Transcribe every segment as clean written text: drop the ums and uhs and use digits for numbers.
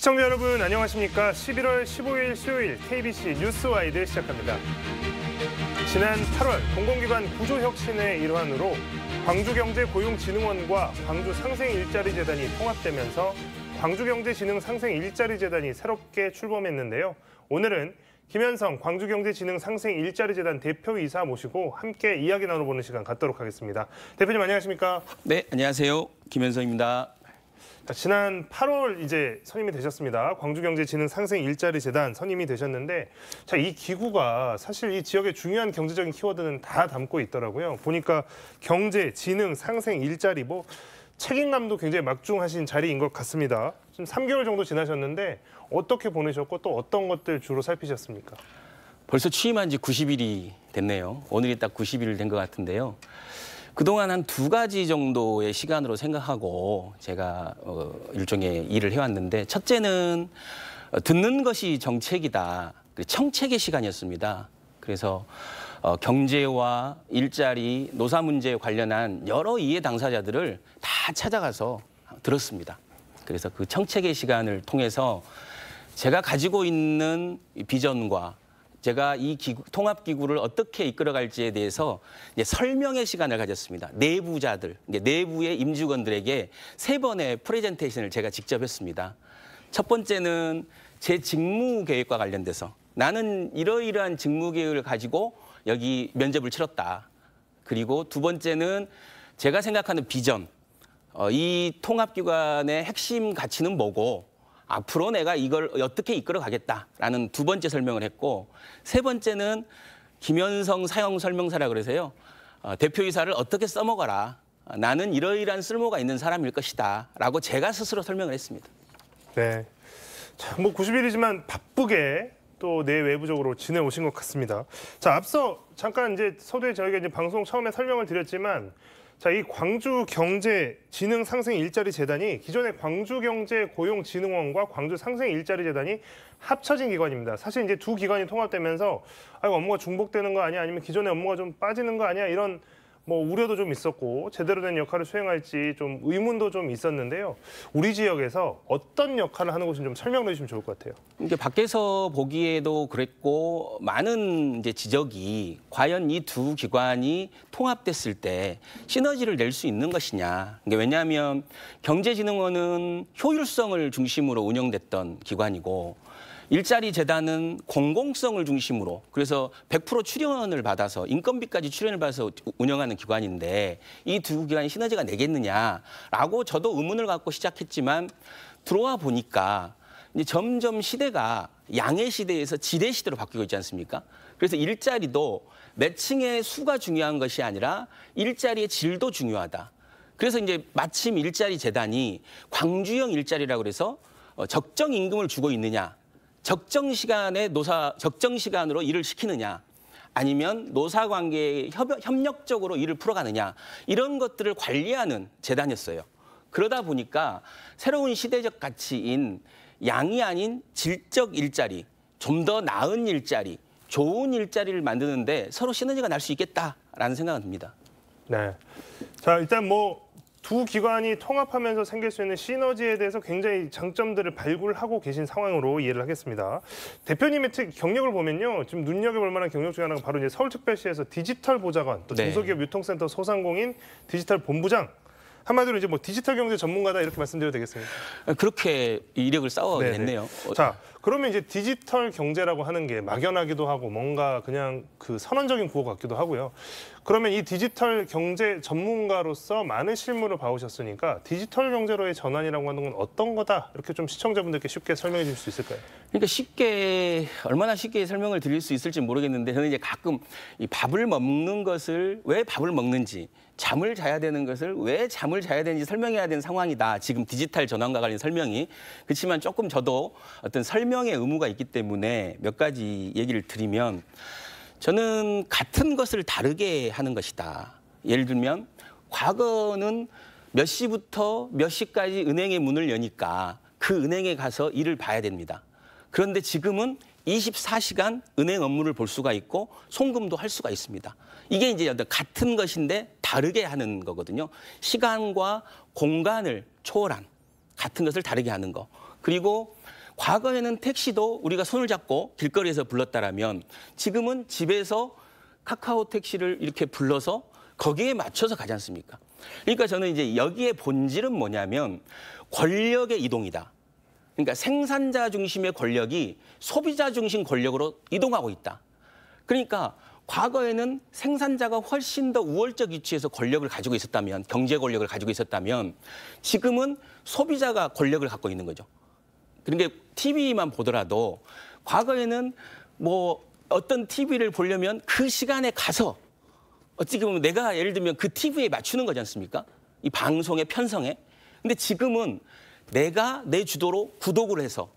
시청자 여러분 안녕하십니까? 11월 15일 수요일 KBC 뉴스와이드 시작합니다. 지난 8월 공공기관 구조혁신의 일환으로 광주경제고용진흥원과 광주상생일자리재단이 통합되면서 광주경제진흥상생일자리재단이 새롭게 출범했는데요. 오늘은 김현성 광주경제진흥상생일자리재단 대표이사 모시고 함께 이야기 나눠보는 시간 갖도록 하겠습니다. 대표님 안녕하십니까? 네, 안녕하세요. 김현성입니다. 지난 8월 이제 선임이 되셨습니다. 광주경제진흥상생일자리재단 선임이 되셨는데, 자, 이 기구가 사실 이 지역의 중요한 경제적인 키워드는 다 담고 있더라고요. 보니까 경제, 진흥, 상생, 일자리 책임감도 굉장히 막중하신 자리인 것 같습니다. 지금 3개월 정도 지나셨는데 어떻게 보내셨고 또 어떤 것들 주로 살피셨습니까? 벌써 취임한 지 90일이 됐네요. 오늘이 딱 90일 된 것 같은데요. 그동안 한 2가지 정도의 시간으로 생각하고 제가 일종의 일을 해왔는데, 첫째는 듣는 것이 정책이다. 청책의 시간이었습니다. 그래서 경제와 일자리, 노사 문제에 관련한 여러 이해 당사자들을 다 찾아가서 들었습니다. 그래서 그 청책의 시간을 통해서 제가 가지고 있는 비전과 제가 이 통합기구를 어떻게 이끌어갈지에 대해서 이제 설명의 시간을 가졌습니다. 내부자들, 내부의 임직원들에게 3번의 프레젠테이션을 제가 직접 했습니다. 첫 번째는 제 직무 계획과 관련돼서 나는 이러이러한 직무 계획을 가지고 여기 면접을 치렀다. 그리고 두 번째는 제가 생각하는 비전, 이 통합기관의 핵심 가치는 뭐고 앞으로 내가 이걸 어떻게 이끌어 가겠다라는 2번째 설명을 했고, 3번째는 김현성 사용 설명서라 그래서요. 대표이사를 어떻게 써먹어라. 나는 이러이러한 쓸모가 있는 사람일 것이다. 라고 제가 스스로 설명을 했습니다. 네. 자, 90일이지만 바쁘게 또 내외부적으로 지내오신 것 같습니다. 자, 앞서 잠깐 이제 서두에 저희가 이제 방송 처음에 설명을 드렸지만, 자, 이 광주경제진흥상생일자리재단이 기존의 광주경제고용진흥원과 광주상생일자리재단이 합쳐진 기관입니다. 사실 이제 두 기관이 통합되면서 업무가 중복되는 거 아니야? 아니면 기존의 업무가 좀 빠지는 거 아니야? 이런 우려도 좀 있었고 제대로 된 역할을 수행할지 좀 의문도 좀 있었는데요. 우리 지역에서 어떤 역할을 하는 곳인지 좀 설명해 주시면 좋을 것 같아요. 이게 밖에서 보기에도 그랬고 많은 이제 지적이 과연 이 두 기관이 통합됐을 때 시너지를 낼 수 있는 것이냐. 왜냐하면 경제진흥원은 효율성을 중심으로 운영됐던 기관이고 일자리재단은 공공성을 중심으로, 그래서 100% 출연을 받아서 인건비까지 출연을 받아서 운영하는 기관인데 이 두 기관이 시너지가 내겠느냐라고 저도 의문을 갖고 시작했지만 들어와 보니까 이제 점점 시대가 양의 시대에서 질의 시대로 바뀌고 있지 않습니까? 그래서 일자리도 매칭의 수가 중요한 것이 아니라 일자리의 질도 중요하다. 그래서 이제 마침 일자리재단이 광주형 일자리라고 그래서 적정 임금을 주고 있느냐, 적정 시간에 적정 시간으로 일을 시키느냐, 아니면 노사 관계에 협력적으로 일을 풀어가느냐, 이런 것들을 관리하는 재단이었어요. 그러다 보니까 새로운 시대적 가치인 양이 아닌 질적 일자리, 좀 더 나은 일자리, 좋은 일자리를 만드는데 서로 시너지가 날 수 있겠다라는 생각은 듭니다. 네. 자, 일단 두 기관이 통합하면서 생길 수 있는 시너지에 대해서 굉장히 장점들을 발굴하고 계신 상황으로 이해를 하겠습니다. 대표님의 경력을 보면요, 지금 눈여겨볼 만한 경력 중에 하나가 바로 이제 서울특별시에서 디지털 보좌관, 또 중소기업 유통센터 소상공인 디지털 본부장. 한마디로 이제 디지털 경제 전문가다 이렇게 말씀드려도 되겠습니까? 그렇게 이력을 쌓아냈네요. 자, 그러면 이제 디지털 경제라고 하는 게 막연하기도 하고 뭔가 그냥 그 선언적인 구호 같기도 하고요. 그러면 이 디지털 경제 전문가로서 많은 실무를 봐오셨으니까 디지털 경제로의 전환이라고 하는 건 어떤 거다? 이렇게 좀 시청자분들께 쉽게 설명해 주실 수 있을까요? 그러니까 얼마나 쉽게 설명을 드릴 수 있을지 모르겠는데, 저는 이제 가끔 이 밥을 먹는 것을 왜 밥을 먹는지, 잠을 자야 되는 것을 왜 잠을 자야 되는지 설명해야 되는 상황이다. 지금 디지털 전환과 관련 설명이. 그렇지만 조금 저도 어떤 설명의 의무가 있기 때문에 몇 가지 얘기를 드리면, 저는 같은 것을 다르게 하는 것이다. 예를 들면 과거는 몇 시부터 몇 시까지 은행의 문을 여니까 그 은행에 가서 일을 봐야 됩니다. 그런데 지금은 24시간 은행 업무를 볼 수가 있고 송금도 할 수가 있습니다. 이게 이제 같은 것인데 다르게 하는 거거든요. 시간과 공간을 초월한 같은 것을 다르게 하는 거. 그리고 과거에는 택시도 우리가 손을 잡고 길거리에서 불렀다라면 지금은 집에서 카카오 택시를 이렇게 불러서 거기에 맞춰서 가지 않습니까? 그러니까 저는 이제 여기에 본질은 뭐냐면 권력의 이동이다. 그러니까 생산자 중심의 권력이 소비자 중심 권력으로 이동하고 있다. 그러니까 과거에는 생산자가 훨씬 더 우월적 위치에서 권력을 가지고 있었다면, 경제 권력을 가지고 있었다면 지금은 소비자가 권력을 갖고 있는 거죠. 그러니까 TV만 보더라도 과거에는 뭐 어떤 TV를 보려면 그 시간에 가서 어떻게 보면 내가 예를 들면 그 TV에 맞추는 거지 않습니까? 이 방송의 편성에. 근데 지금은 내가 내 주도로 구독을 해서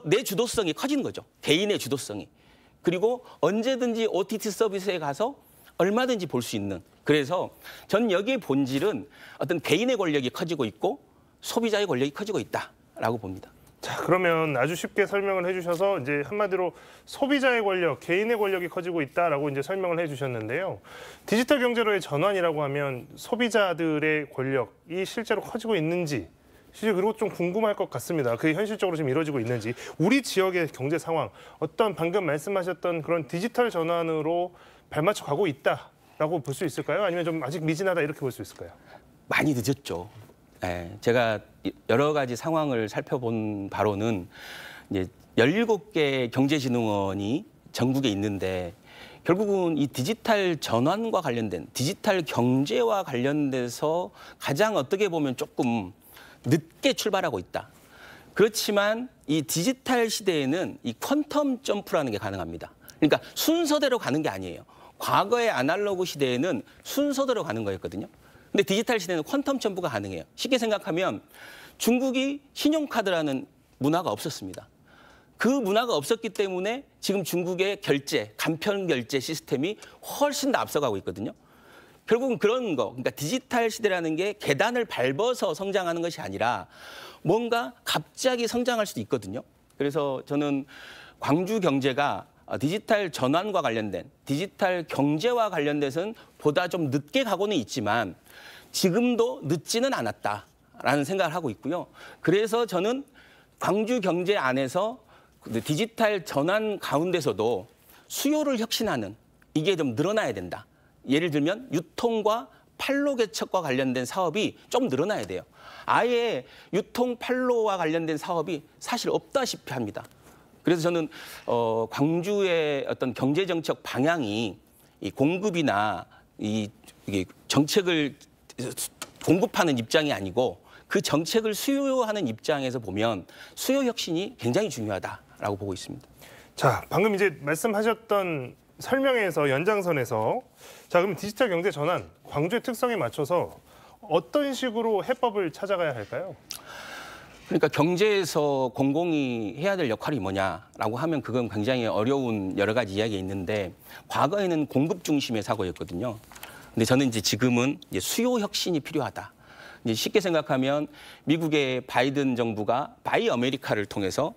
내 주도성이 커지는 거죠. 개인의 주도성이. 그리고 언제든지 OTT 서비스에 가서 얼마든지 볼 수 있는. 그래서 저는 여기의 본질은 어떤 개인의 권력이 커지고 있고 소비자의 권력이 커지고 있다라고 봅니다. 자, 그러면 아주 쉽게 설명을 해주셔서 이제 한마디로 소비자의 권력, 개인의 권력이 커지고 있다라고 이제 설명을 해주셨는데요. 디지털 경제로의 전환이라고 하면 소비자들의 권력이 실제로 커지고 있는지, 실제 그리고 좀 궁금할 것 같습니다. 그게 현실적으로 지금 이루어지고 있는지, 우리 지역의 경제 상황, 어떤 방금 말씀하셨던 그런 디지털 전환으로 발맞춰 가고 있다라고 볼 수 있을까요? 아니면 좀 아직 미진하다 이렇게 볼 수 있을까요? 많이 늦었죠. 네, 제가 여러 가지 상황을 살펴본 바로는 이제 17개 경제진흥원이 전국에 있는데 결국은 이 디지털 전환과 관련된 디지털 경제와 관련돼서 가장 어떻게 보면 조금 늦게 출발하고 있다. 그렇지만 이 디지털 시대에는 이 퀀텀 점프라는 게 가능합니다. 그러니까 순서대로 가는 게 아니에요. 과거의 아날로그 시대에는 순서대로 가는 거였거든요. 근데 디지털 시대는 퀀텀 점프가 가능해요. 쉽게 생각하면 중국이 신용카드라는 문화가 없었습니다. 그 문화가 없었기 때문에 지금 중국의 결제, 간편 결제 시스템이 훨씬 더 앞서가고 있거든요. 결국은 그런 거, 그러니까 디지털 시대라는 게 계단을 밟아서 성장하는 것이 아니라 뭔가 갑자기 성장할 수도 있거든요. 그래서 저는 광주 경제가 디지털 전환과 관련된 디지털 경제와 관련돼서는 보다 좀 늦게 가고는 있지만 지금도 늦지는 않았다라는 생각을 하고 있고요. 그래서 저는 광주 경제 안에서 디지털 전환 가운데서도 수요를 혁신하는 이게 좀 늘어나야 된다. 예를 들면 유통과 판로 개척과 관련된 사업이 좀 늘어나야 돼요. 아예 유통 판로와 관련된 사업이 사실 없다시피 합니다. 그래서 저는 광주의 어떤 경제 정책 방향이 이 공급이나 이게 정책을 공급하는 입장이 아니고 그 정책을 수요하는 입장에서 보면 수요 혁신이 굉장히 중요하다라고 보고 있습니다. 자, 방금 이제 말씀하셨던 설명에서 연장선에서 자, 그럼 디지털 경제 전환, 광주의 특성에 맞춰서 어떤 식으로 해법을 찾아가야 할까요? 그러니까 경제에서 공공이 해야 될 역할이 뭐냐라고 하면 그건 굉장히 어려운 여러 가지 이야기가 있는데 과거에는 공급 중심의 사고였거든요. 근데 저는 이제 지금은 이제 수요 혁신이 필요하다. 이제 쉽게 생각하면 미국의 바이든 정부가 바이 아메리카를 통해서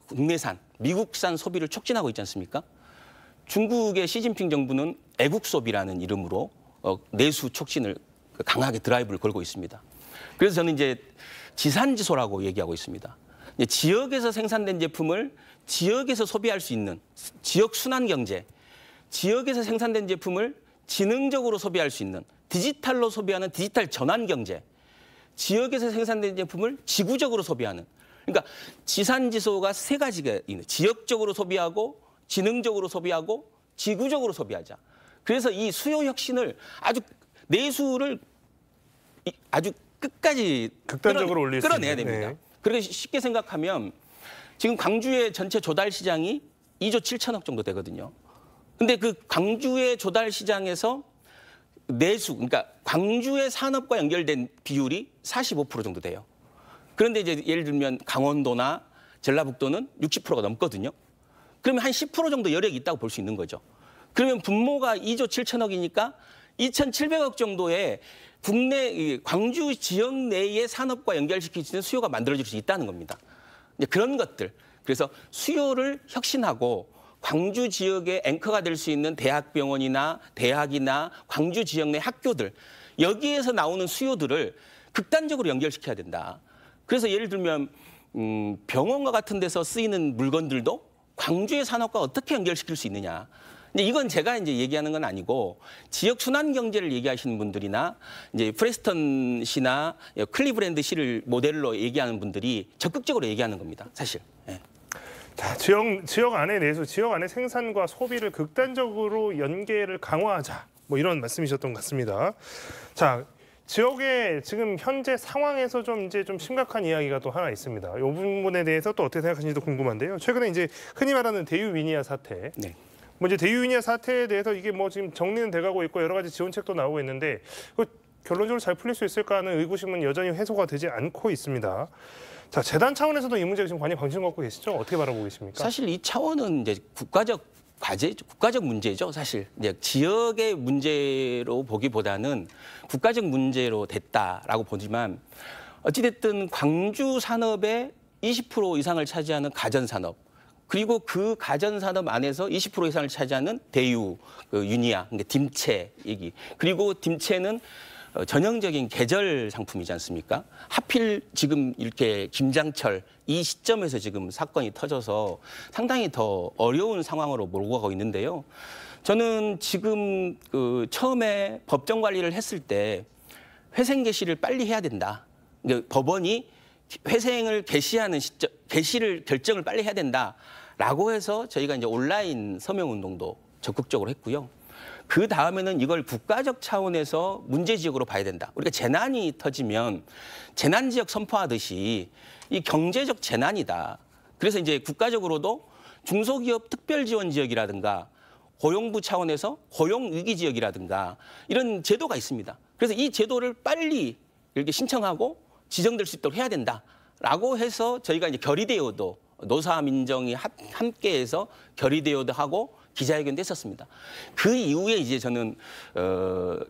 국내산, 미국산 소비를 촉진하고 있지 않습니까? 중국의 시진핑 정부는 애국 소비라는 이름으로 내수 촉진을 강하게 드라이브를 걸고 있습니다. 그래서 저는 이제 지산지소라고 얘기하고 있습니다. 지역에서 생산된 제품을 지역에서 소비할 수 있는 지역 순환 경제, 지역에서 생산된 제품을 지능적으로 소비할 수 있는 디지털로 소비하는 디지털 전환 경제, 지역에서 생산된 제품을 지구적으로 소비하는. 그러니까 지산지소가 세 가지가 있는. 지역적으로 소비하고 지능적으로 소비하고 지구적으로 소비하자. 그래서 이 수요 혁신을 아주 내수를 아주 끝까지 극단적으로 올릴 수 끌어내야 있는, 됩니다. 네. 그래서 쉽게 생각하면 지금 광주의 전체 조달 시장이 2조 7천억 정도 되거든요. 근데 그 광주의 조달 시장에서 내수, 그러니까 광주의 산업과 연결된 비율이 45% 정도 돼요. 그런데 이제 예를 들면 강원도나 전라북도는 60%가 넘거든요. 그러면 한 10% 정도 여력이 있다고 볼 수 있는 거죠. 그러면 분모가 2조 7천억이니까 2,700억 정도의 국내 광주 지역 내의 산업과 연결시킬 수 있는 수요가 만들어질 수 있다는 겁니다. 이제 그런 것들. 그래서 수요를 혁신하고 광주 지역의 앵커가 될 수 있는 대학병원이나 대학이나 광주 지역 내 학교들 여기에서 나오는 수요들을 극단적으로 연결시켜야 된다. 그래서 예를 들면 병원과 같은 데서 쓰이는 물건들도 광주의 산업과 어떻게 연결시킬 수 있느냐. 근데 이건 제가 이제 얘기하는 건 아니고 지역 순환 경제를 얘기하시는 분들이나 이제 프레스턴 시나 클리브랜드 시를 모델로 얘기하는 분들이 적극적으로 얘기하는 겁니다. 사실. 예. 자, 지역 안에 내수, 지역 안에 생산과 소비를 극단적으로 연계를 강화하자. 뭐 이런 말씀이셨던 것 같습니다. 자, 지역의 지금 현재 상황에서 이제 좀 심각한 이야기가 또 하나 있습니다. 이 부분에 대해서 또 어떻게 생각하시는지도 궁금한데요. 최근에 이제 흔히 말하는 대유위니아 사태. 네. 뭐 이제 대유위니아 사태에 대해서 이게 뭐 지금 정리는 돼가고 있고 여러 가지 지원책도 나오고 있는데 결론적으로 잘 풀릴 수 있을까 하는 의구심은 여전히 해소가 되지 않고 있습니다. 자, 재단 차원에서도 이 문제에 지금 관심 갖고 계시죠? 어떻게 바라보고 계십니까? 사실 이 차원은 이제 국가적 과제, 국가적 문제죠. 사실 이제 지역의 문제로 보기보다는 국가적 문제로 됐다라고 보지만 어찌됐든 광주 산업의 20% 이상을 차지하는 가전 산업. 그리고 그 가전 산업 안에서 20% 이상을 차지하는 대유, 유니아, 그러니까 딤체 얘기. 그리고 딤체는 전형적인 계절 상품이지 않습니까? 하필 지금 이렇게 김장철 이 시점에서 지금 사건이 터져서 상당히 더 어려운 상황으로 몰고 가고 있는데요. 저는 지금 처음에 법정 관리를 했을 때 회생 개시를 빨리 해야 된다. 그러니까 법원이 회생을 개시하는 시점, 개시를 결정을 빨리 해야 된다라고 해서 저희가 이제 온라인 서명 운동도 적극적으로 했고요. 그 다음에는 이걸 국가적 차원에서 문제 지역으로 봐야 된다. 우리가 재난이 터지면 재난 지역 선포하듯이 이 경제적 재난이다. 그래서 이제 국가적으로도 중소기업 특별 지원 지역이라든가 고용부 차원에서 고용 위기 지역이라든가 이런 제도가 있습니다. 그래서 이 제도를 빨리 이렇게 신청하고 지정될 수 있도록 해야 된다라고 해서 저희가 이제 결의대회도 노사 민정이 함께해서 결의대회도 하고 기자회견도 했었습니다. 그 이후에 이제 저는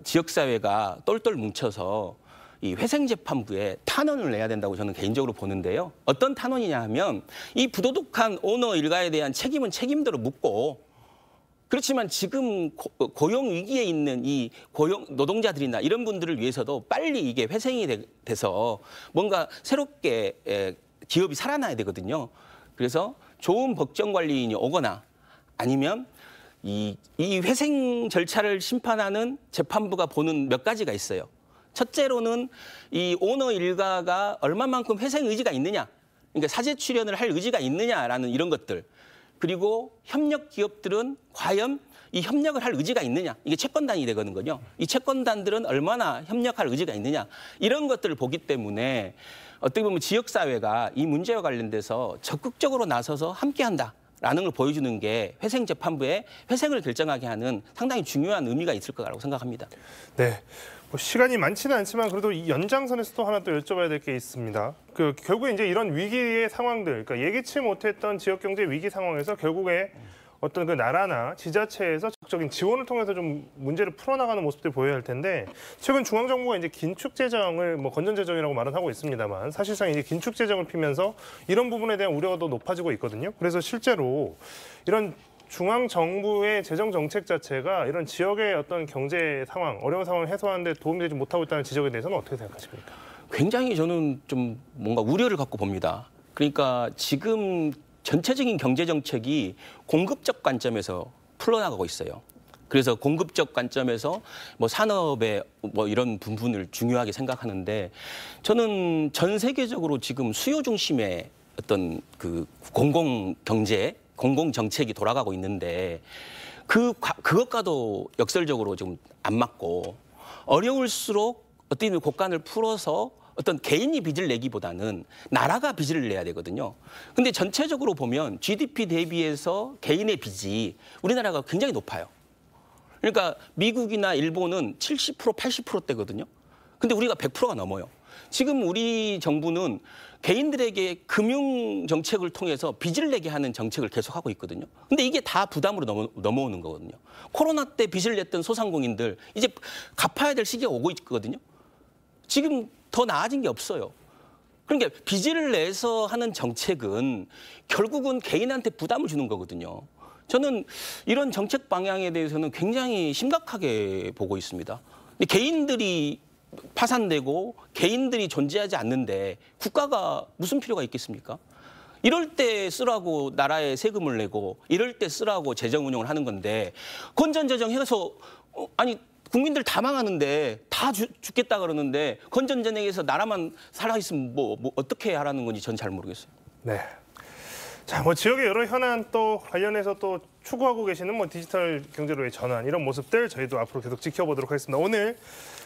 지역사회가 똘똘 뭉쳐서 이 회생재판부에 탄원을 내야 된다고 저는 개인적으로 보는데요. 어떤 탄원이냐 하면 이 부도덕한 오너 일가에 대한 책임은 책임대로 묻고 그렇지만 지금 고용 위기에 있는 이 고용 노동자들이나 이런 분들을 위해서도 빨리 이게 회생이 돼서 뭔가 새롭게 기업이 살아나야 되거든요. 그래서 좋은 법정 관리인이 오거나 아니면 이 회생 절차를 심판하는 재판부가 보는 몇 가지가 있어요. 첫째로는 이 오너 일가가 얼마만큼 회생 의지가 있느냐, 그러니까 사재 출연을 할 의지가 있느냐라는 이런 것들. 그리고 협력 기업들은 과연 이 협력을 할 의지가 있느냐, 이게 채권단이 되거든요. 이 채권단들은 얼마나 협력할 의지가 있느냐, 이런 것들을 보기 때문에 어떻게 보면 지역사회가 이 문제와 관련돼서 적극적으로 나서서 함께한다. 라는 걸 보여주는 게 회생재판부의 회생을 결정하게 하는 상당히 중요한 의미가 있을 거라고 생각합니다. 네, 뭐 시간이 많지는 않지만 그래도 이 연장선에서 또 하나 또 여쭤봐야 될 게 있습니다. 결국에 이제 이런 위기의 상황들, 그러니까 예기치 못했던 지역 경제 위기 상황에서 결국에 어떤 그 나라나 지자체에서 적극적인 지원을 통해서 좀 문제를 풀어나가는 모습들을 보여야 할 텐데 최근 중앙정부가 이제 긴축 재정을 뭐 건전 재정이라고 말은 하고 있습니다만 사실상 이제 긴축 재정을 피면서 이런 부분에 대한 우려가 더 높아지고 있거든요. 그래서 실제로 이런 중앙 정부의 재정 정책 자체가 이런 지역의 어떤 경제 상황, 어려운 상황을 해소하는 데 도움이 되지 못하고 있다는 지적에 대해서는 어떻게 생각하십니까? 굉장히 저는 좀 뭔가 우려를 갖고 봅니다. 그러니까 지금 전체적인 경제 정책이 공급적 관점에서 풀어나가고 있어요. 그래서 공급적 관점에서 뭐 산업의 뭐 이런 부분을 중요하게 생각하는데 저는 전 세계적으로 지금 수요 중심의 어떤 그 공공 경제, 공공 정책이 돌아가고 있는데 그것과도 역설적으로 좀 안 맞고 어려울수록 어떻게 보면 곡간을 풀어서 어떤 개인이 빚을 내기보다는 나라가 빚을 내야 되거든요. 근데 전체적으로 보면 GDP 대비해서 개인의 빚이 우리나라가 굉장히 높아요. 그러니까 미국이나 일본은 70%, 80%대거든요. 근데 우리가 100%가 넘어요. 지금 우리 정부는 개인들에게 금융 정책을 통해서 빚을 내게 하는 정책을 계속하고 있거든요. 근데 이게 다 부담으로 넘어오는 거거든요. 코로나 때 빚을 냈던 소상공인들 이제 갚아야 될 시기가 오고 있거든요. 지금 더 나아진 게 없어요. 그러니까 빚을 내서 하는 정책은 결국은 개인한테 부담을 주는 거거든요. 저는 이런 정책 방향에 대해서는 굉장히 심각하게 보고 있습니다. 근데 개인들이 파산되고 개인들이 존재하지 않는데 국가가 무슨 필요가 있겠습니까? 이럴 때 쓰라고 나라에 세금을 내고 이럴 때 쓰라고 재정 운영을 하는 건데 건전재정 해서 아니 국민들 다 망하는데 다 죽겠다 그러는데 건전재정에서 나라만 살아있으면 뭐 어떻게 하라는 건지 전 잘 모르겠어요. 네. 자, 뭐 지역의 여러 현안 또 관련해서 또 추구하고 계시는 뭐 디지털 경제로의 전환 이런 모습들 저희도 앞으로 계속 지켜보도록 하겠습니다. 오늘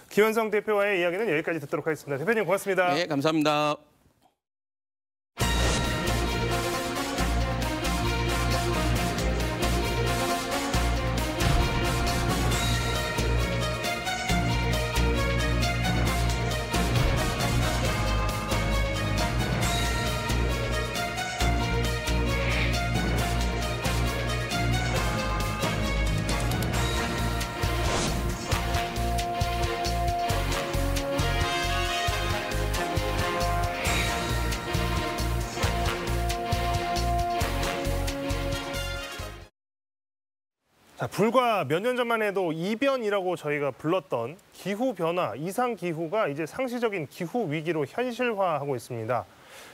김현성 대표와의 이야기는 여기까지 듣도록 하겠습니다. 대표님 고맙습니다. 네, 감사합니다. 자, 불과 몇 년 전만 해도 이변이라고 저희가 불렀던 기후변화, 이상기후가 이제 상시적인 기후위기로 현실화하고 있습니다.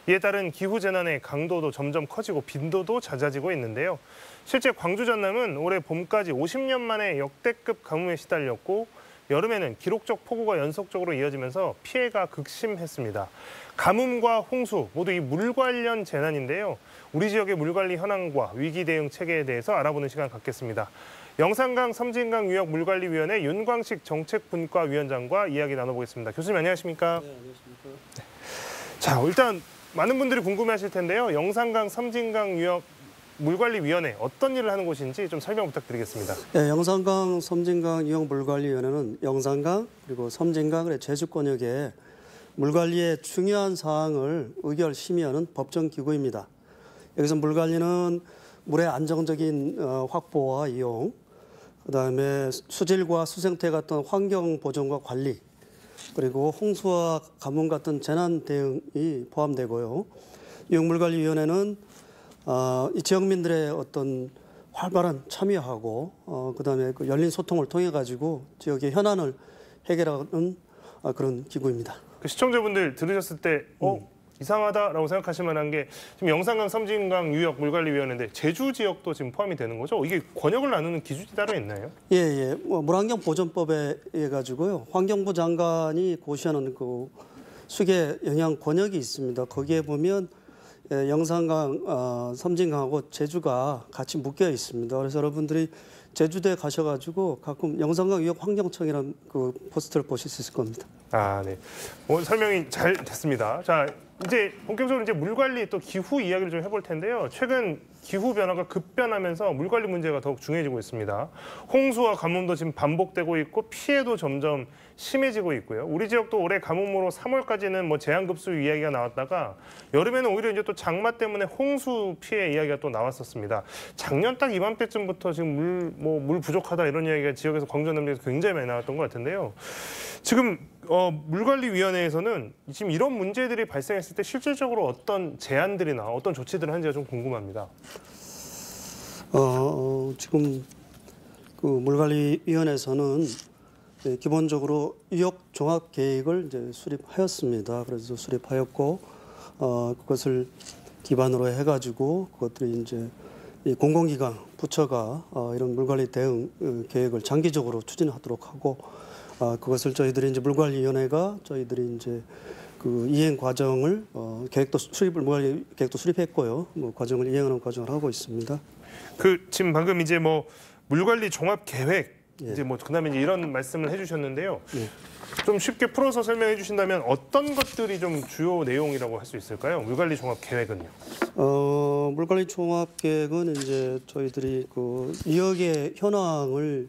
이에 따른 기후재난의 강도도 점점 커지고 빈도도 잦아지고 있는데요. 실제 광주 전남은 올해 봄까지 50년 만에 역대급 가뭄에 시달렸고 여름에는 기록적 폭우가 연속적으로 이어지면서 피해가 극심했습니다. 가뭄과 홍수 모두 이 물 관련 재난인데요. 우리 지역의 물관리 현황과 위기 대응 체계에 대해서 알아보는 시간 갖겠습니다. 영산강 섬진강유역물관리위원회 윤광식 정책분과위원장과 이야기 나눠보겠습니다. 교수님 안녕하십니까? 네, 안녕하십니까? 자, 일단 많은 분들이 궁금해하실 텐데요. 영산강 섬진강유역물관리위원회 어떤 일을 하는 곳인지 좀 설명 부탁드리겠습니다. 네, 영산강 섬진강유역물관리위원회는 영산강 그리고 섬진강 그리고 제주권역의 물관리의 중요한 사항을 의결 심의하는 법정기구입니다. 여기서 물관리는 물의 안정적인 확보와 이용, 그다음에 수질과 수생태 같은 환경 보존과 관리, 그리고 홍수와 가뭄 같은 재난 대응이 포함되고요. 유역물관리위원회는 이 지역민들의 어떤 활발한 참여하고 그다음에 그 열린 소통을 통해 가지고 지역의 현안을 해결하는 그런 기구입니다. 그 시청자분들 들으셨을 때 이상하다라고 생각하실 만한 게 지금 영산강 섬진강 유역 물관리위원회인데 제주 지역도 지금 포함이 되는 거죠? 이게 권역을 나누는 기준이 따로 있나요? 예. 물환경 보존법에 의해 가지고요. 환경부 장관이 고시하는 그 수계 영향 권역이 있습니다. 거기에 보면 영산강, 섬진강하고 제주가 같이 묶여 있습니다. 그래서 여러분들이 제주도에 가셔가지고 가끔 영산강 유역 환경청이라는 그 포스터를 보실 수 있을 겁니다. 아, 네. 설명이 잘 됐습니다. 자, 이제 본격적으로 이제 물관리 또 기후 이야기를 좀 해볼 텐데요. 최근 기후 변화가 급변하면서 물관리 문제가 더욱 중요해지고 있습니다. 홍수와 가뭄도 지금 반복되고 있고 피해도 점점 심해지고 있고요. 우리 지역도 올해 가뭄으로 3월까지는 뭐 제한급수 이야기가 나왔다가 여름에는 오히려 이제 또 장마 때문에 홍수 피해 이야기가 또 나왔었습니다. 작년 딱 이맘때쯤부터 지금 물 부족하다 이런 이야기가 지역에서 광주 남부에서 굉장히 많이 나왔던 것 같은데요. 지금 물관리위원회에서는 지금 이런 문제들이 발생했을 때 실질적으로 어떤 제안들이나 어떤 조치들을 하는지가 좀 궁금합니다. 지금 그 물관리위원회에서는 기본적으로 유역 종합 계획을 이제 수립하였습니다. 그래서 수립하였고 그것을 기반으로 해가지고 그것들이 이제 이 공공기관 부처가 이런 물관리 대응 계획을 장기적으로 추진하도록 하고 그것을 저희들이 이제 물관리위원회가 저희들이 이제 그 이행 과정을 물관리 계획도 수립했고요. 뭐 과정을 이행하는 과정을 하고 있습니다. 지금 방금 이제 물관리 종합 계획 이제 그다음에 이제 이런 말씀을 해주셨는데요. 좀 쉽게 풀어서 설명해 주신다면 어떤 것들이 좀 주요 내용이라고 할 수 있을까요? 물관리 종합 계획은요? 물관리 종합 계획은 이제 저희들이 그 이역의 현황을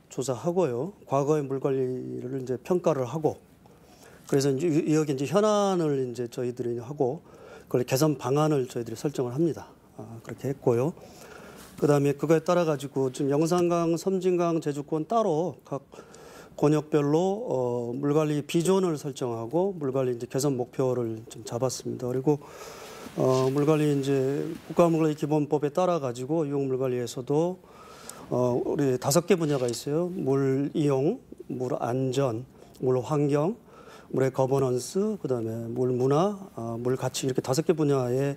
조사하고요. 과거의 물관리를 이제 평가를 하고, 그래서 이제 이역의 이제 현안을 이제 저희들이 하고, 그걸 개선 방안을 저희들이 설정을 합니다. 그렇게 했고요. 그다음에 그거에 따라 가지고 지금 영산강, 섬진강, 제주권 따로 각 권역별로 물관리 비전을 설정하고 물관리 이제 개선 목표를 좀 잡았습니다. 그리고 물관리 이제 국가물관리 기본법에 따라 가지고 유역물관리에서도 우리 5개 분야가 있어요. 물 이용, 물 안전, 물 환경, 물의 거버넌스, 그다음에 물 문화, 물 가치 이렇게 5개 분야의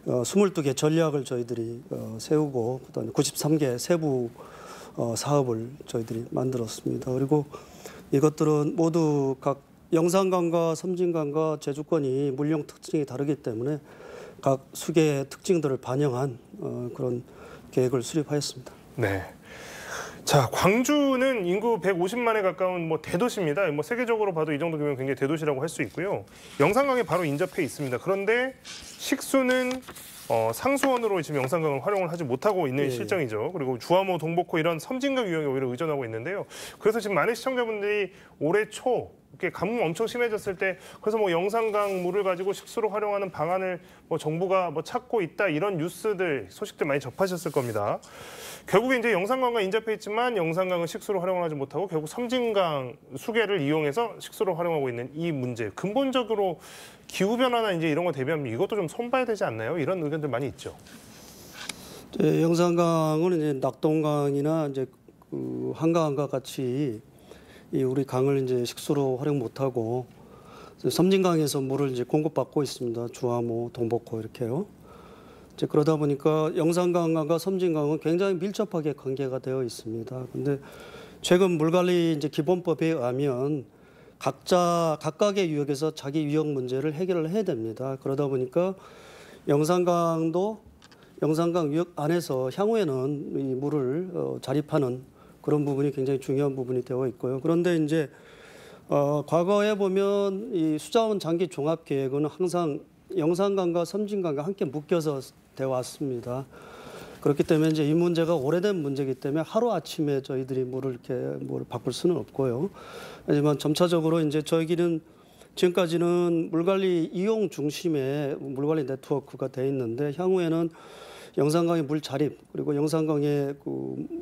22개 전략을 저희들이 세우고 그다음에 93개 세부 사업을 저희들이 만들었습니다. 그리고 이것들은 모두 각 영산강과 섬진강과 제주권이 물용 특징이 다르기 때문에 각 수계의 특징들을 반영한 그런 계획을 수립하였습니다. 네. 자, 광주는 인구 150만에 가까운 대도시입니다. 세계적으로 봐도 이 정도면 굉장히 대도시라고 할 수 있고요. 영산강에 바로 인접해 있습니다. 그런데 식수는 상수원으로 지금 영산강을 활용을 하지 못하고 있는 실정이죠. 그리고 주화모, 동복호 이런 섬진강 유형에 오히려 의존하고 있는데요. 그래서 지금 많은 시청자분들이 올해 초 이렇게 가뭄 엄청 심해졌을 때 그래서 영산강 물을 가지고 식수로 활용하는 방안을 정부가 찾고 있다 이런 뉴스들 소식들 많이 접하셨을 겁니다. 결국에 이제 영산강과 인접해 있지만 영산강은 식수로 활용을 하지 못하고 결국 섬진강 수계를 이용해서 식수로 활용하고 있는 이 문제 근본적으로 기후 변화나 이제 이런 거 대비하면 이것도 좀 손봐야 되지 않나요? 이런 의견들 많이 있죠. 영산강은 이제 낙동강이나 이제 한강과 같이 우리 강을 이제 식수로 활용 못하고 섬진강에서 물을 이제 공급받고 있습니다. 주화모, 동복호 이렇게요. 이제 그러다 보니까 영산강과 섬진강은 굉장히 밀접하게 관계가 되어 있습니다. 근데 최근 물관리 이제 기본법에 의하면 각각의 유역에서 자기 유역 문제를 해결을 해야 됩니다. 그러다 보니까 영산강도 영산강 유역 안에서 향후에는 이 물을 자립하는 그런 부분이 굉장히 중요한 부분이 되어 있고요. 그런데 이제 과거에 보면 이 수자원 장기 종합 계획은 항상 영산강과 섬진강과 함께 묶여서 되어 왔습니다. 그렇기 때문에 이제 이 문제가 오래된 문제이기 때문에 하루 아침에 저희들이 물을 바꿀 수는 없고요. 하지만 점차적으로 이제 저희는 지금까지는 물관리 이용 중심의 물관리 네트워크가 되어 있는데 향후에는 영산강의 물 자립 그리고 영산강의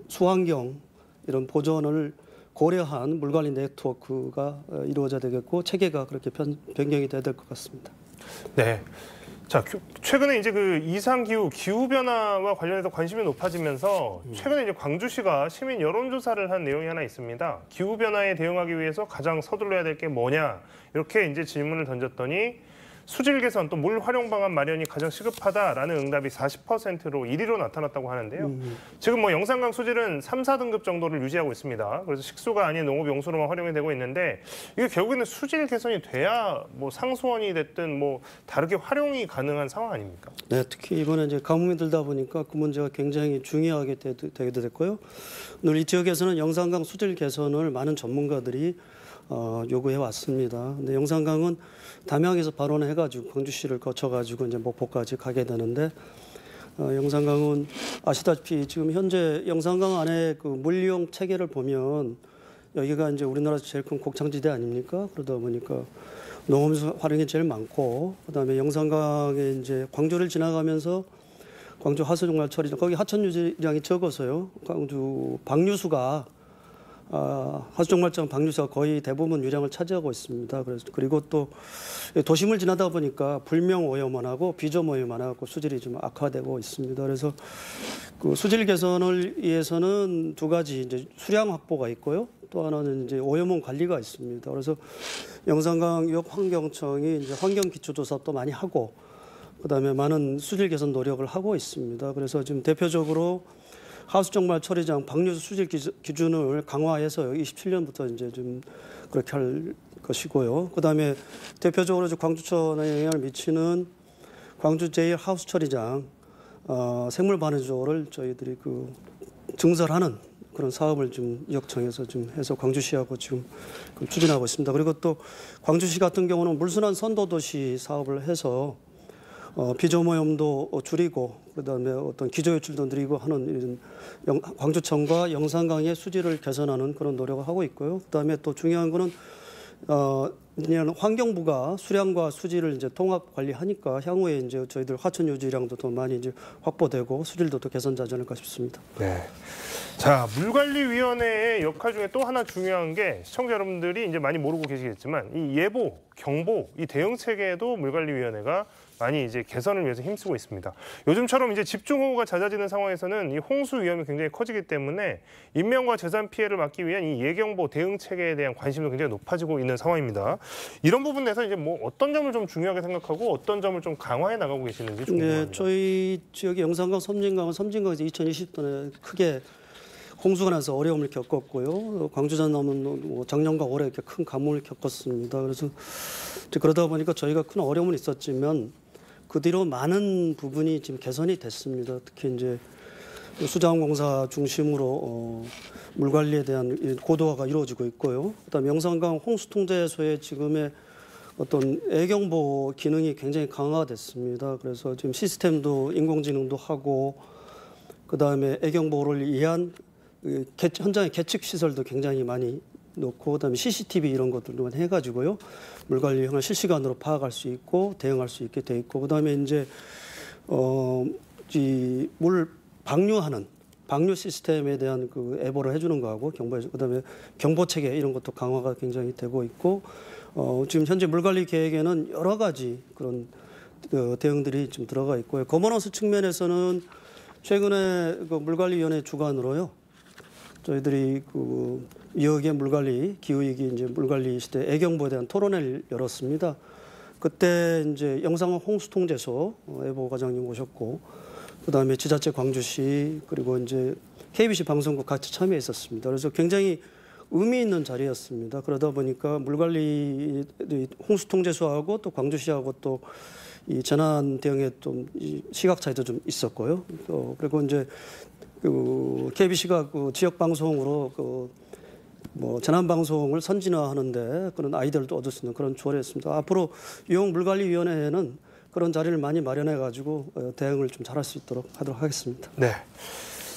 수환경 이런 보존을 고려한 물관리 네트워크가 이루어져야 되겠고 체계가 그렇게 변경이 돼야 될 것 같습니다. 네. 자, 최근에 이제 기후 변화와 관련해서 관심이 높아지면서 최근에 이제 광주시가 시민 여론조사를 한 내용이 하나 있습니다. 기후 변화에 대응하기 위해서 가장 서둘러야 될 게 뭐냐 이렇게 이제 질문을 던졌더니 수질 개선 또 물 활용 방안 마련이 가장 시급하다라는 응답이 40%로 1위로 나타났다고 하는데요. 지금 영산강 수질은 3, 4등급 정도를 유지하고 있습니다. 그래서 식수가 아닌 농업 용수로만 활용이 되고 있는데 이게 결국에는 수질 개선이 돼야 상수원이 됐든 다르게 활용이 가능한 상황 아닙니까? 네, 특히 이번에 이제 가뭄이 들다 보니까 그 문제가 굉장히 중요하게 되게 됐고요. 오늘 이 지역에서는 영산강 수질 개선을 많은 전문가들이 요구해 왔습니다. 근데 영산강은 담양에서 발원해가지고 광주시를 거쳐가지고 이제 목포까지 가게 되는데 영산강은 아시다시피 지금 현재 영산강 안에 물이용 체계를 보면 여기가 이제 우리나라에서 제일 큰 곡창지대 아닙니까? 그러다 보니까 농업 활용이 제일 많고 그다음에 영산강에 이제 광주를 지나가면서 광주 하수종말 처리장 거기 하천 유지량이 적어서요. 광주 방류수가 하수종말장 방류수가 거의 대부분 유량을 차지하고 있습니다. 그리고 또 도심을 지나다 보니까 불명 오염만 하고 비점 오염만 하고 수질이 좀 악화되고 있습니다. 그래서 수질 개선을 위해서는 두 가지 이제 수량 확보가 있고요. 또 하나는 이제 오염원 관리가 있습니다. 그래서 영산강 유역 환경청이 이제 환경 기초조사도 많이 하고 그다음에 많은 수질 개선 노력을 하고 있습니다. 그래서 지금 대표적으로 하수종말 처리장 방류수 수질 기준을 강화해서 27년부터 이제 좀 그렇게 할 것이고요. 그다음에 대표적으로 광주천에 영향을 미치는 광주 제1하우스 처리장 생물 반응조를 저희들이 증설하는 그런 사업을 좀 지역청에서 좀 해서 광주시하고 지금 추진하고 있습니다. 그리고 또 광주시 같은 경우는 물순환 선도도시 사업을 해서 비조모염도 줄이고 그다음에 어떤 기저유출도 늘리고 하는 이런 광주청과 영산강의 수질을 개선하는 그런 노력을 하고 있고요. 그다음에 또 중요한 거는 환경부가 수량과 수질을 이제 통합 관리하니까 향후에 이제 저희들 하천 유지량도 더 많이 이제 확보되고 수질도 더 개선되지 않을까 싶습니다. 네. 자, 물관리위원회의 역할 중에 또 하나 중요한 게 시청자 여러분들이 이제 많이 모르고 계시겠지만 이 예보, 경보, 이 대응 체계에도 물관리위원회가 많이 이제 개선을 위해서 힘쓰고 있습니다. 요즘처럼 이제 집중호우가 잦아지는 상황에서는 이 홍수 위험이 굉장히 커지기 때문에 인명과 재산 피해를 막기 위한 이 예경보 대응 체계에 대한 관심도 굉장히 높아지고 있는 상황입니다. 이런 부분에서 이제 뭐 어떤 점을 좀 중요하게 생각하고 어떤 점을 좀 강화해 나가고 계시는지 궁금합니다. 네, 저희 지역의 영산강, 섬진강에서 2020년에 크게 홍수가 나서 어려움을 겪었고요. 광주 전남은 뭐 작년과 올해 이렇게 큰 가뭄을 겪었습니다. 그래서 이제 그러다 보니까 저희가 큰 어려움은 있었지만 그 뒤로 많은 부분이 지금 개선이 됐습니다. 특히 이제 수자원공사 중심으로 물 관리에 대한 고도화가 이루어지고 있고요. 그다음에 영산강 홍수통제소의 지금의 어떤 애경보 기능이 굉장히 강화됐습니다. 그래서 지금 시스템도 인공지능도 하고 그다음에 애경보를 위한 현장의 계측 시설도 굉장히 많이 놓고 그다음에 CCTV 이런 것들도 해가지고요 물 관리 형을 실시간으로 파악할 수 있고 대응할 수 있게 돼 있고 그다음에 이제 이 물 방류하는 방류 시스템에 대한 그 애보를 해주는 거하고 경보해 그다음에 경보 체계 이런 것도 강화가 굉장히 되고 있고 지금 현재 물 관리 계획에는 여러 가지 그런 대응들이 좀 들어가 있고요. 거머넌스 측면에서는 최근에 그 물관리위원회 주관으로요. 저희들이 그 이역의 물관리 기후위기 이제 물관리 시대 애경보에 대한 토론회를 열었습니다. 그때 이제 영산강 홍수통제소 애보 과장님 오셨고, 그다음에 지자체 광주시 그리고 이제 KBC 방송국 같이 참여했었습니다. 그래서 굉장히 의미 있는 자리였습니다. 그러다 보니까 물관리 홍수통제소하고 또 광주시하고 또 이 재난 대응에 좀 시각 차이도 좀 있었고요. 그리고 이제 그 KBC가 그 지역 방송으로 그 뭐 재난 방송을 선진화하는데 그런 아이디어를 얻을 수 있는 그런 조례였습니다. 앞으로 유형 물관리위원회에는 그런 자리를 많이 마련해 가지고 대응을 좀 잘할 수 있도록 하도록 하겠습니다. 네.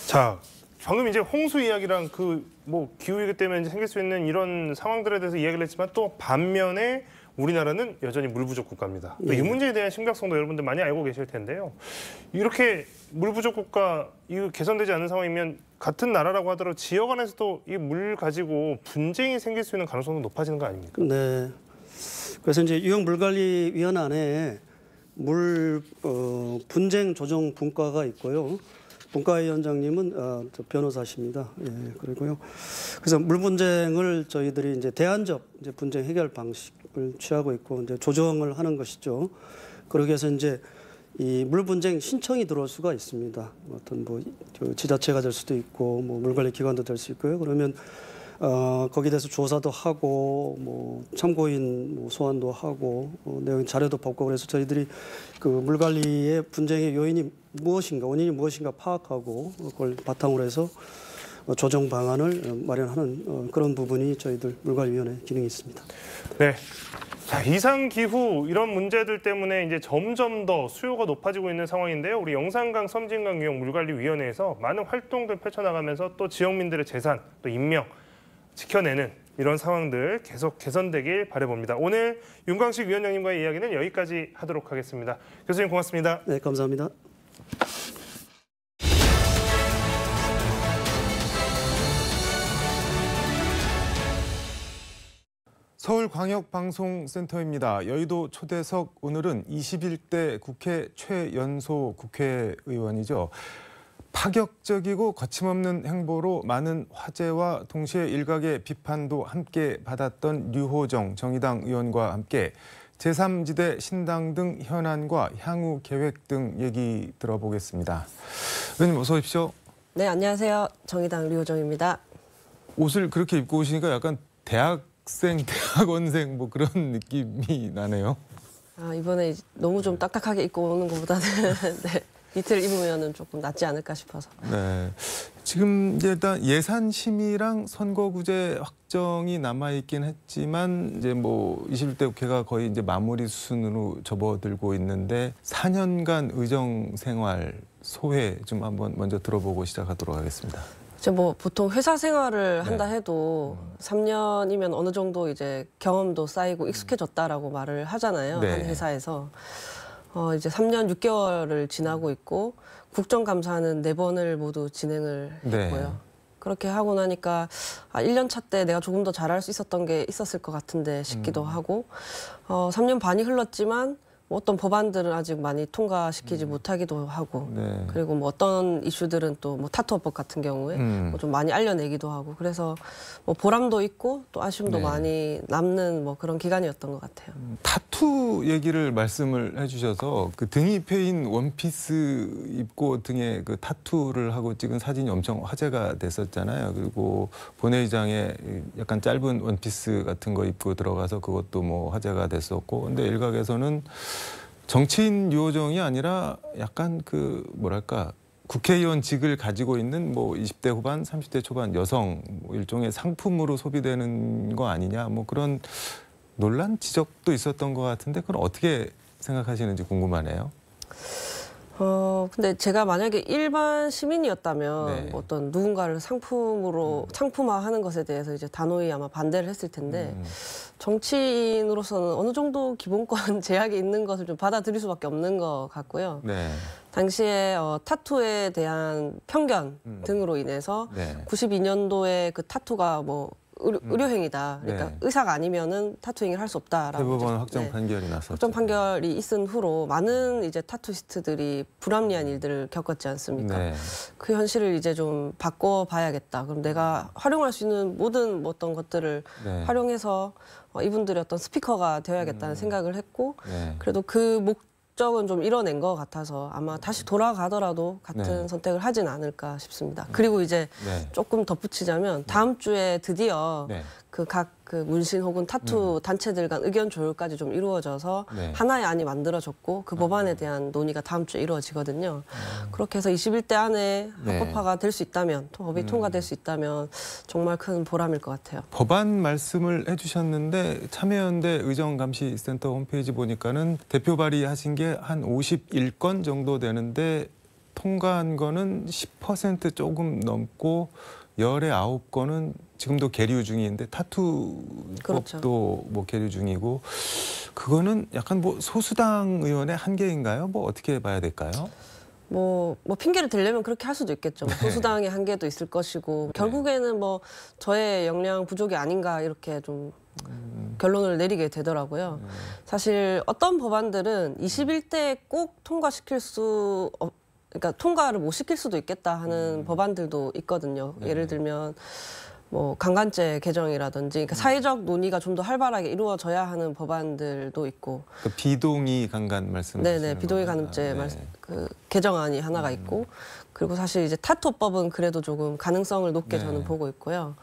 자, 방금 이제 홍수 이야기랑 그 뭐 기후위기 때문에 이제 생길 수 있는 이런 상황들에 대해서 이야기를 했지만 또 반면에 우리나라는 여전히 물 부족 국가입니다. 이 문제에 대한 심각성도 여러분들 많이 알고 계실 텐데요. 이렇게 물 부족 국가 이거 개선되지 않는 상황이면 같은 나라라고 하더라도 지역 안에서도 이 물 가지고 분쟁이 생길 수 있는 가능성도 높아지는 거 아닙니까? 네. 그래서 이제 유형 물관리위원회 안에 물 분쟁 조정 분과가 있고요. 분과위원장님은 변호사십니다. 예, 그리고요. 그래서 물 분쟁을 저희들이 이제 대안적 이제 분쟁 해결 방식을 취하고 있고 이제 조정을 하는 것이죠. 그러기 위해서 이제 이 물 분쟁 신청이 들어올 수가 있습니다. 어떤 뭐 지자체가 될 수도 있고 뭐 물관리 기관도 될 수 있고요. 그러면 거기에 대해서 조사도 하고 뭐 참고인 뭐 소환도 하고 내용 자료도 받고 그래서 저희들이 그 물관리의 분쟁의 요인이 무엇인가 원인이 무엇인가 파악하고 그걸 바탕으로 해서 조정 방안을 마련하는 그런 부분이 저희들 물관리위원회 기능이 있습니다. 네. 자, 이상 기후 이런 문제들 때문에 이제 점점 더 수요가 높아지고 있는 상황인데요. 우리 영산강 섬진강 유형 물관리위원회에서 많은 활동들 펼쳐나가면서 또 지역민들의 재산, 또 인명 지켜내는 이런 상황들 계속 개선되길 바라봅니다. 오늘 윤광식 위원장님과의 이야기는 여기까지 하도록 하겠습니다. 교수님 고맙습니다. 네, 감사합니다. 서울광역방송센터입니다. 여의도 초대석 오늘은 21대 국회 최연소 국회의원이죠. 파격적이고 거침없는 행보로 많은 화제와 동시에 일각의 비판도 함께 받았던 류호정 정의당 의원과 함께 제3지대 신당 등 현안과 향후 계획 등 얘기 들어보겠습니다. 의원님 어서 오십시오. 네, 안녕하세요. 정의당 류호정입니다. 옷을 그렇게 입고 오시니까 약간 대학원생 뭐 그런 느낌이 나네요. 이번에 너무 좀 딱딱하게 입고 오는 것보다는 네, 이틀 입으면 조금 낫지 않을까 싶어서. 네. 지금 이제 일단 예산 심의랑 선거구제 확정이 남아 있긴 했지만 이제 뭐 21대 국회가 거의 이제 마무리 수순으로 접어들고 있는데 4년간 의정 생활 소회 좀 한번 먼저 들어보고 시작하도록 하겠습니다. 이제 뭐 보통 회사 생활을 한다 해도 3년이면 어느 정도 이제 경험도 쌓이고 익숙해졌다라고 말을 하잖아요. 네. 한 회사에서. 이제 3년 6개월을 지나고 있고 국정감사는 4번을 모두 진행을 했고요. 네. 그렇게 하고 나니까 1년 차 때 내가 조금 더 잘할 수 있었던 게 있었을 것 같은데 싶기도 하고 3년 반이 흘렀지만 뭐 어떤 법안들은 아직 많이 통과시키지 못하기도 하고 네. 그리고 뭐 어떤 이슈들은 또 뭐 타투어법 같은 경우에 뭐 좀 많이 알려내기도 하고 그래서 뭐 보람도 있고 또 아쉬움도 네. 많이 남는 뭐 그런 기간이었던 것 같아요. 타투 얘기를 말씀을 해주셔서 그 등이 패인 원피스 입고 등에 그 타투를 하고 찍은 사진이 엄청 화제가 됐었잖아요. 그리고 본회의장에 약간 짧은 원피스 같은 거 입고 들어가서 그것도 뭐 화제가 됐었고, 근데 일각에서는 정치인 유호정이 아니라 약간 그 뭐랄까 국회의원직을 가지고 있는 뭐 20대 후반, 30대 초반 여성 뭐 일종의 상품으로 소비되는 거 아니냐 뭐 그런 논란 지적도 있었던 것 같은데 그건 어떻게 생각하시는지 궁금하네요. 근데 제가 만약에 일반 시민이었다면 네. 뭐 어떤 누군가를 상품화하는 것에 대해서 이제 단호히 아마 반대를 했을 텐데 정치인으로서는 어느 정도 기본권 제약이 있는 것을 좀 받아들일 수밖에 없는 것 같고요. 네. 당시에 타투에 대한 편견 등으로 인해서 네. 92년도에 그 타투가 뭐 의료행위다. 그러니까 네. 의사가 아니면은 타투행위를 할 수 없다라고 대법원 이제, 확정 네. 판결이 났었죠. 확정 판결이 있은 후로 많은 이제 타투이스트들이 불합리한 일들을 겪었지 않습니까? 네. 그 현실을 이제 좀 바꿔봐야겠다. 그럼 내가 활용할 수 있는 모든 뭐 어떤 것들을 네. 활용해서 이분들의 어떤 스피커가 되어야겠다는 생각을 했고 네. 그래도 그 목적은 좀 이뤄낸 것 같아서 아마 다시 돌아가더라도 같은 네. 선택을 하진 않을까 싶습니다. 그리고 이제 네. 조금 덧붙이자면 다음 주에 드디어 네. 그 각 그 문신 혹은 타투 단체들 간 의견 조율까지 좀 이루어져서 네. 하나의 안이 만들어졌고 그 법안에 대한 논의가 다음 주에 이루어지거든요. 그렇게 해서 21대 안에 네. 합법화가 될 수 있다면 법이 통과될 수 있다면 정말 큰 보람일 것 같아요. 법안 말씀을 해주셨는데 참여연대 의정감시센터 홈페이지 보니까는 대표 발의하신 게 한 51건 정도 되는데 통과한 거는 10% 조금 넘고 열의 9건은 지금도 계류 중인데 타투법도 그렇죠. 뭐 계류 중이고 그거는 약간 뭐 소수당 의원의 한계인가요? 뭐 어떻게 봐야 될까요? 뭐 핑계를 대려면 그렇게 할 수도 있겠죠. 뭐 소수당의 한계도 있을 것이고 결국에는 뭐 저의 역량 부족이 아닌가 이렇게 좀 결론을 내리게 되더라고요. 사실 어떤 법안들은 21대에 꼭 통과시킬 수 그러니까 통과를 못 시킬 수도 있겠다 하는 법안들도 있거든요. 예를 들면 뭐 강간죄 개정이라든지 그러니까 사회적 논의가 좀 더 활발하게 이루어져야 하는 법안들도 있고. 그 비동의 강간 말씀하시는 네네 비동의 거구나. 간음죄 네. 그 개정안이 하나가 있고 그리고 사실 이제 타투법은 그래도 조금 가능성을 높게 네. 저는 보고 있고요.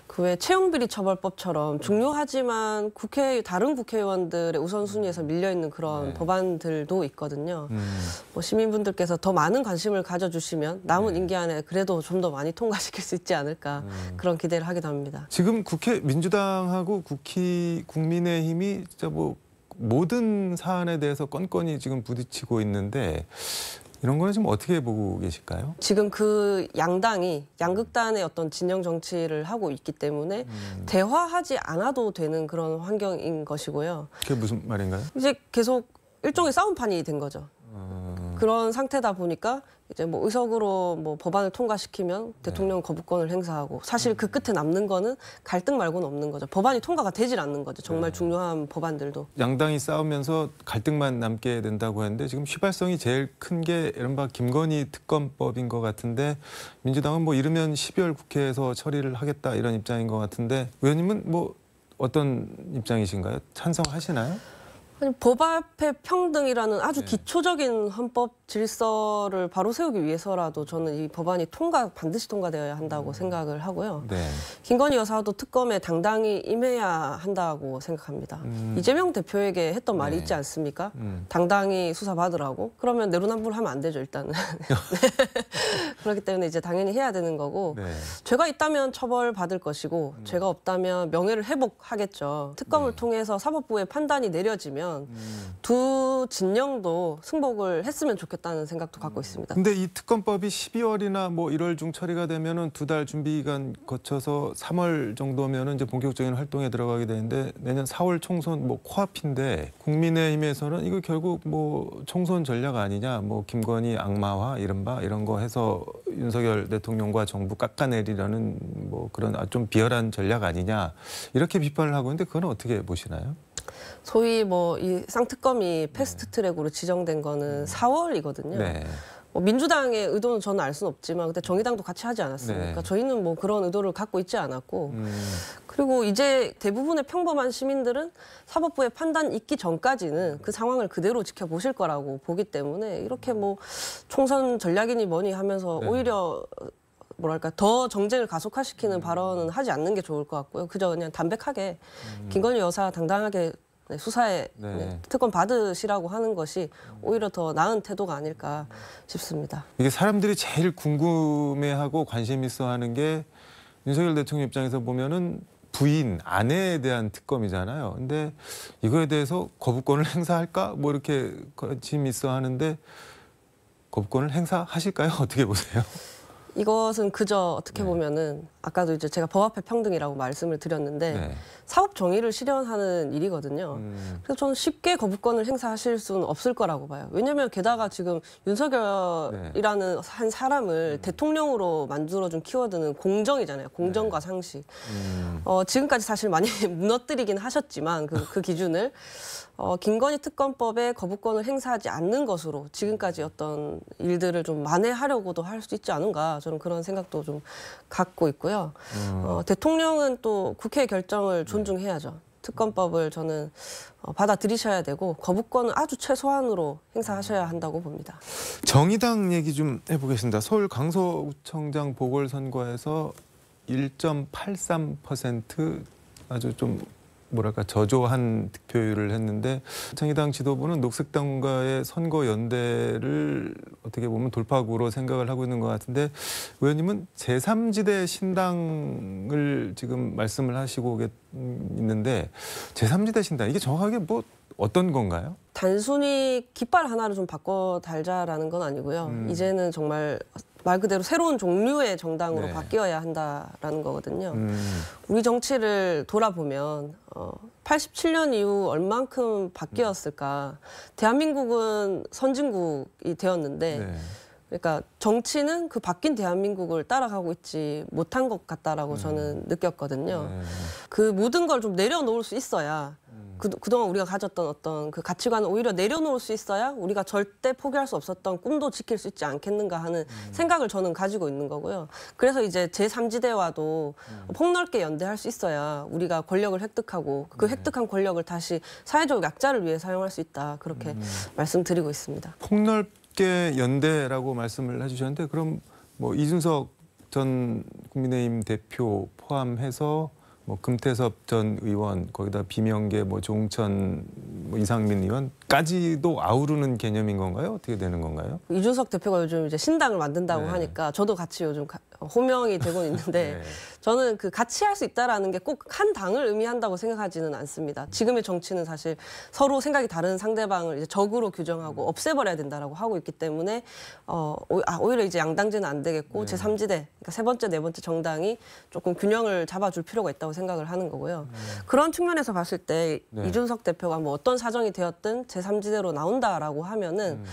그 외 채용비리 처벌법처럼 중요하지만 다른 국회의원들의 우선순위에서 밀려 있는 그런 네. 법안들도 있거든요. 뭐 시민분들께서 더 많은 관심을 가져주시면 남은 네. 임기 안에 그래도 좀 더 많이 통과시킬 수 있지 않을까 그런 기대를 하기도 합니다. 지금 국회 민주당하고 국민의힘이 진짜 뭐 모든 사안에 대해서 건건이 지금 부딪히고 있는데 이런 거는 지금 어떻게 보고 계실까요? 지금 그 양당이 양극단의 어떤 진영 정치를 하고 있기 때문에 대화하지 않아도 되는 그런 환경인 것이고요. 그게 무슨 말인가요? 이제 계속 일종의 싸움판이 된 거죠. 그런 상태다 보니까 이제 뭐 의석으로 뭐 법안을 통과시키면 대통령 거부권을 행사하고 사실 그 끝에 남는 거는 갈등 말고는 없는 거죠. 법안이 통과가 되질 않는 거죠. 정말 중요한 법안들도. 양당이 싸우면서 갈등만 남게 된다고 했는데 지금 휘발성이 제일 큰 게 이른바 김건희 특검법인 것 같은데 민주당은 뭐 이르면 12월 국회에서 처리를 하겠다 이런 입장인 것 같은데 의원님은 뭐 어떤 입장이신가요? 찬성하시나요? 아니, 법 앞에 평등이라는 아주 기초적인 헌법 질서를 바로 세우기 위해서라도 저는 이 법안이 반드시 통과되어야 한다고 생각을 하고요. 네. 김건희 여사도 특검에 당당히 임해야 한다고 생각합니다. 이재명 대표에게 했던 말이 네. 있지 않습니까? 당당히 수사받으라고. 그러면 내로남불하면 안 되죠, 일단은. 그렇기 때문에 이제 당연히 해야 되는 거고 네. 죄가 있다면 처벌받을 것이고 죄가 없다면 명예를 회복하겠죠. 특검을 통해서 사법부의 판단이 내려지면 두 진영도 승복을 했으면 좋겠다는 생각도 갖고 있습니다. 근데 이 특검법이 12월이나 뭐 1월 중 처리가 되면은 2달 준비 기간 거쳐서 3월 정도면은 이제 본격적인 활동에 들어가게 되는데 내년 4월 총선 뭐 코앞인데 국민의힘에서는 이거 결국 뭐 총선 전략 아니냐 뭐 김건희 악마화 이른바 이런 거 해서 윤석열 대통령과 정부 깎아내리려는 뭐 그런 좀 비열한 전략 아니냐 이렇게 비판을 하고 있는데 그건 어떻게 보시나요? 소위 뭐 이 쌍특검이 패스트 트랙으로 지정된 거는 4월이거든요. 네. 뭐 민주당의 의도는 저는 알 수는 없지만 그때 정의당도 같이 하지 않았습니까? 네. 저희는 뭐 그런 의도를 갖고 있지 않았고 그리고 이제 대부분의 평범한 시민들은 사법부의 판단 있기 전까지는 그 상황을 그대로 지켜보실 거라고 보기 때문에 이렇게 뭐 총선 전략이니 뭐니 하면서 네. 오히려 뭐랄까 더 정쟁을 가속화시키는 발언은 하지 않는 게 좋을 것 같고요. 그저 그냥 담백하게 김건희 여사 당당하게 네, 수사에 네. 네, 특권 받으시라고 하는 것이 오히려 더 나은 태도가 아닐까 싶습니다. 이게 사람들이 제일 궁금해하고 관심 있어 하는 게 윤석열 대통령 입장에서 보면은 부인, 아내에 대한 특검이잖아요. 근데 이거에 대해서 거부권을 행사할까? 뭐 이렇게 관심 있어 하는데 거부권을 행사하실까요? 어떻게 보세요? 이것은 그저 어떻게 보면은 아까도 이제 제가 법 앞에 평등이라고 말씀을 드렸는데 네. 사법 정의를 실현하는 일이거든요. 그래서 저는 쉽게 거부권을 행사하실 수는 없을 거라고 봐요. 왜냐하면 게다가 지금 윤석열이라는 한 사람을 대통령으로 만들어준 키워드는 공정이잖아요. 공정과 상식. 지금까지 사실 많이 무너뜨리긴 하셨지만 그 기준을 김건희 특검법에 거부권을 행사하지 않는 것으로 지금까지 어떤 일들을 좀 만회하려고도 할 수 있지 않은가 저는 그런 생각도 좀 갖고 있고요. 대통령은 또 국회 결정을 존중해야죠. 특검법을 저는 받아들이셔야 되고 거부권은 아주 최소한으로 행사하셔야 한다고 봅니다. 정의당 얘기 좀 해보겠습니다. 서울 강서구청장 보궐선거에서 1.83% 아주 좀 뭐랄까 저조한 득표율을 했는데 정의당 지도부는 녹색당과의 선거 연대를 어떻게 보면 돌파구로 생각을 하고 있는 것 같은데 의원님은 제3지대 신당을 지금 말씀을 하시고 있는데 제3지대 신당 이게 정확하게 뭐 어떤 건가요? 단순히 깃발 하나를 좀 바꿔 달자라는 건 아니고요. 이제는 정말 말 그대로 새로운 종류의 정당으로 네. 바뀌어야 한다라는 거거든요. 우리 정치를 돌아보면 87년 이후 얼만큼 바뀌었을까. 대한민국은 선진국이 되었는데 네. 그러니까 정치는 그 바뀐 대한민국을 따라가고 있지 못한 것 같다라고 저는 느꼈거든요. 네. 그 모든 걸 좀 내려놓을 수 있어야 그동안 우리가 가졌던 어떤 그 가치관을 오히려 내려놓을 수 있어야 우리가 절대 포기할 수 없었던 꿈도 지킬 수 있지 않겠는가 하는 생각을 저는 가지고 있는 거고요. 그래서 이제 제3지대와도 폭넓게 연대할 수 있어야 우리가 권력을 획득하고 그 획득한 권력을 다시 사회적 약자를 위해 사용할 수 있다. 그렇게 말씀드리고 있습니다. 폭넓게 연대라고 말씀을 해주셨는데 그럼 뭐 이준석 전 국민의힘 대표 포함해서 뭐 금태섭 전 의원 거기다 비명계 뭐 조홍천 뭐 이상민 의원까지도 아우르는 개념인 건가요? 어떻게 되는 건가요? 이준석 대표가 요즘 이제 신당을 만든다고 네. 하니까 저도 같이 요즘 호명이 되고 있는데 네. 저는 그 같이 할 수 있다라는 게 꼭 한 당을 의미한다고 생각하지는 않습니다. 지금의 정치는 사실 서로 생각이 다른 상대방을 이제 적으로 규정하고 없애버려야 된다라고 하고 있기 때문에 오히려 이제 양당제는 안 되겠고 네. 제3지대 그러니까 세 번째 네 번째 정당이 조금 균형을 잡아줄 필요가 있다고 생각을 하는 거고요. 그런 측면에서 봤을 때 네. 이준석 대표가 뭐 어떤 사정이 되었든 제3지대로 나온다라고 하면은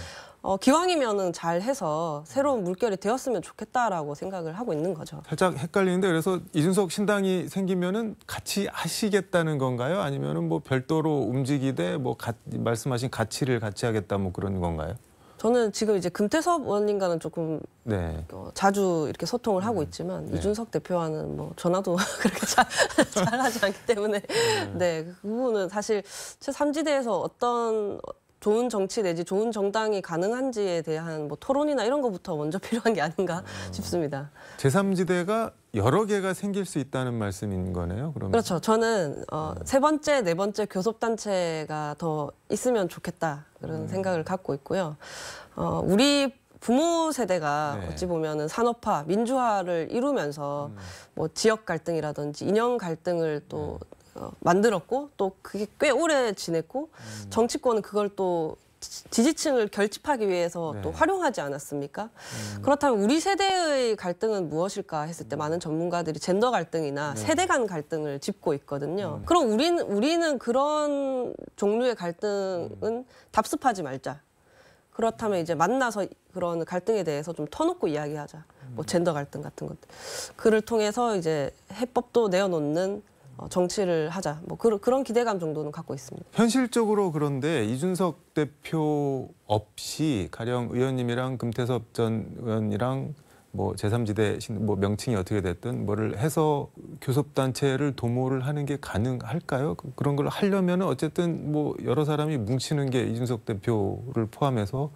기왕이면은 잘 해서 새로운 물결이 되었으면 좋겠다라고 생각을 하고 있는 거죠. 살짝 헷갈리는데 그래서 이준석 신당이 생기면은 같이 하시겠다는 건가요? 아니면은 뭐 별도로 움직이되 뭐 말씀하신 가치를 같이 하겠다 뭐 그런 건가요? 저는 지금 이제 금태섭 의원님과는 조금 네. 자주 이렇게 소통을 하고 있지만 네. 이준석 대표와는 뭐 전화도 그렇게 잘하지 않기 때문에 네, 그 부분은 사실 제3지대에서 어떤 좋은 정치 내지 좋은 정당이 가능한지에 대한 뭐 토론이나 이런 것부터 먼저 필요한 게 아닌가 싶습니다. 제3지대가 여러 개가 생길 수 있다는 말씀인 거네요. 그러면. 그렇죠. 저는 세 번째, 네 번째 교섭단체가 더 있으면 좋겠다 그런 생각을 갖고 있고요. 우리 부모 세대가 네. 어찌 보면은 산업화, 민주화를 이루면서 뭐 지역 갈등이라든지 이념 갈등을 또 만들었고 또 그게 꽤 오래 지냈고 정치권은 그걸 또 지지층을 결집하기 위해서 네. 또 활용하지 않았습니까? 그렇다면 우리 세대의 갈등은 무엇일까 했을 때 많은 전문가들이 젠더 갈등이나 세대 간 갈등을 짚고 있거든요. 그럼 우리는 그런 종류의 갈등은 답습하지 말자. 그렇다면 이제 만나서 그런 갈등에 대해서 좀 터놓고 이야기하자. 뭐 젠더 갈등 같은 것들. 그를 통해서 이제 해법도 내어놓는 정치를 하자. 뭐 그런 기대감 정도는 갖고 있습니다. 현실적으로 그런데 이준석 대표 없이 가령 의원님이랑 금태섭 전 의원이랑 뭐 제3지대 뭐 명칭이 어떻게 됐든 뭐를 해서 교섭단체를 도모를 하는 게 가능할까요? 그런 걸 하려면 어쨌든 뭐 여러 사람이 뭉치는 게 이준석 대표를 포함해서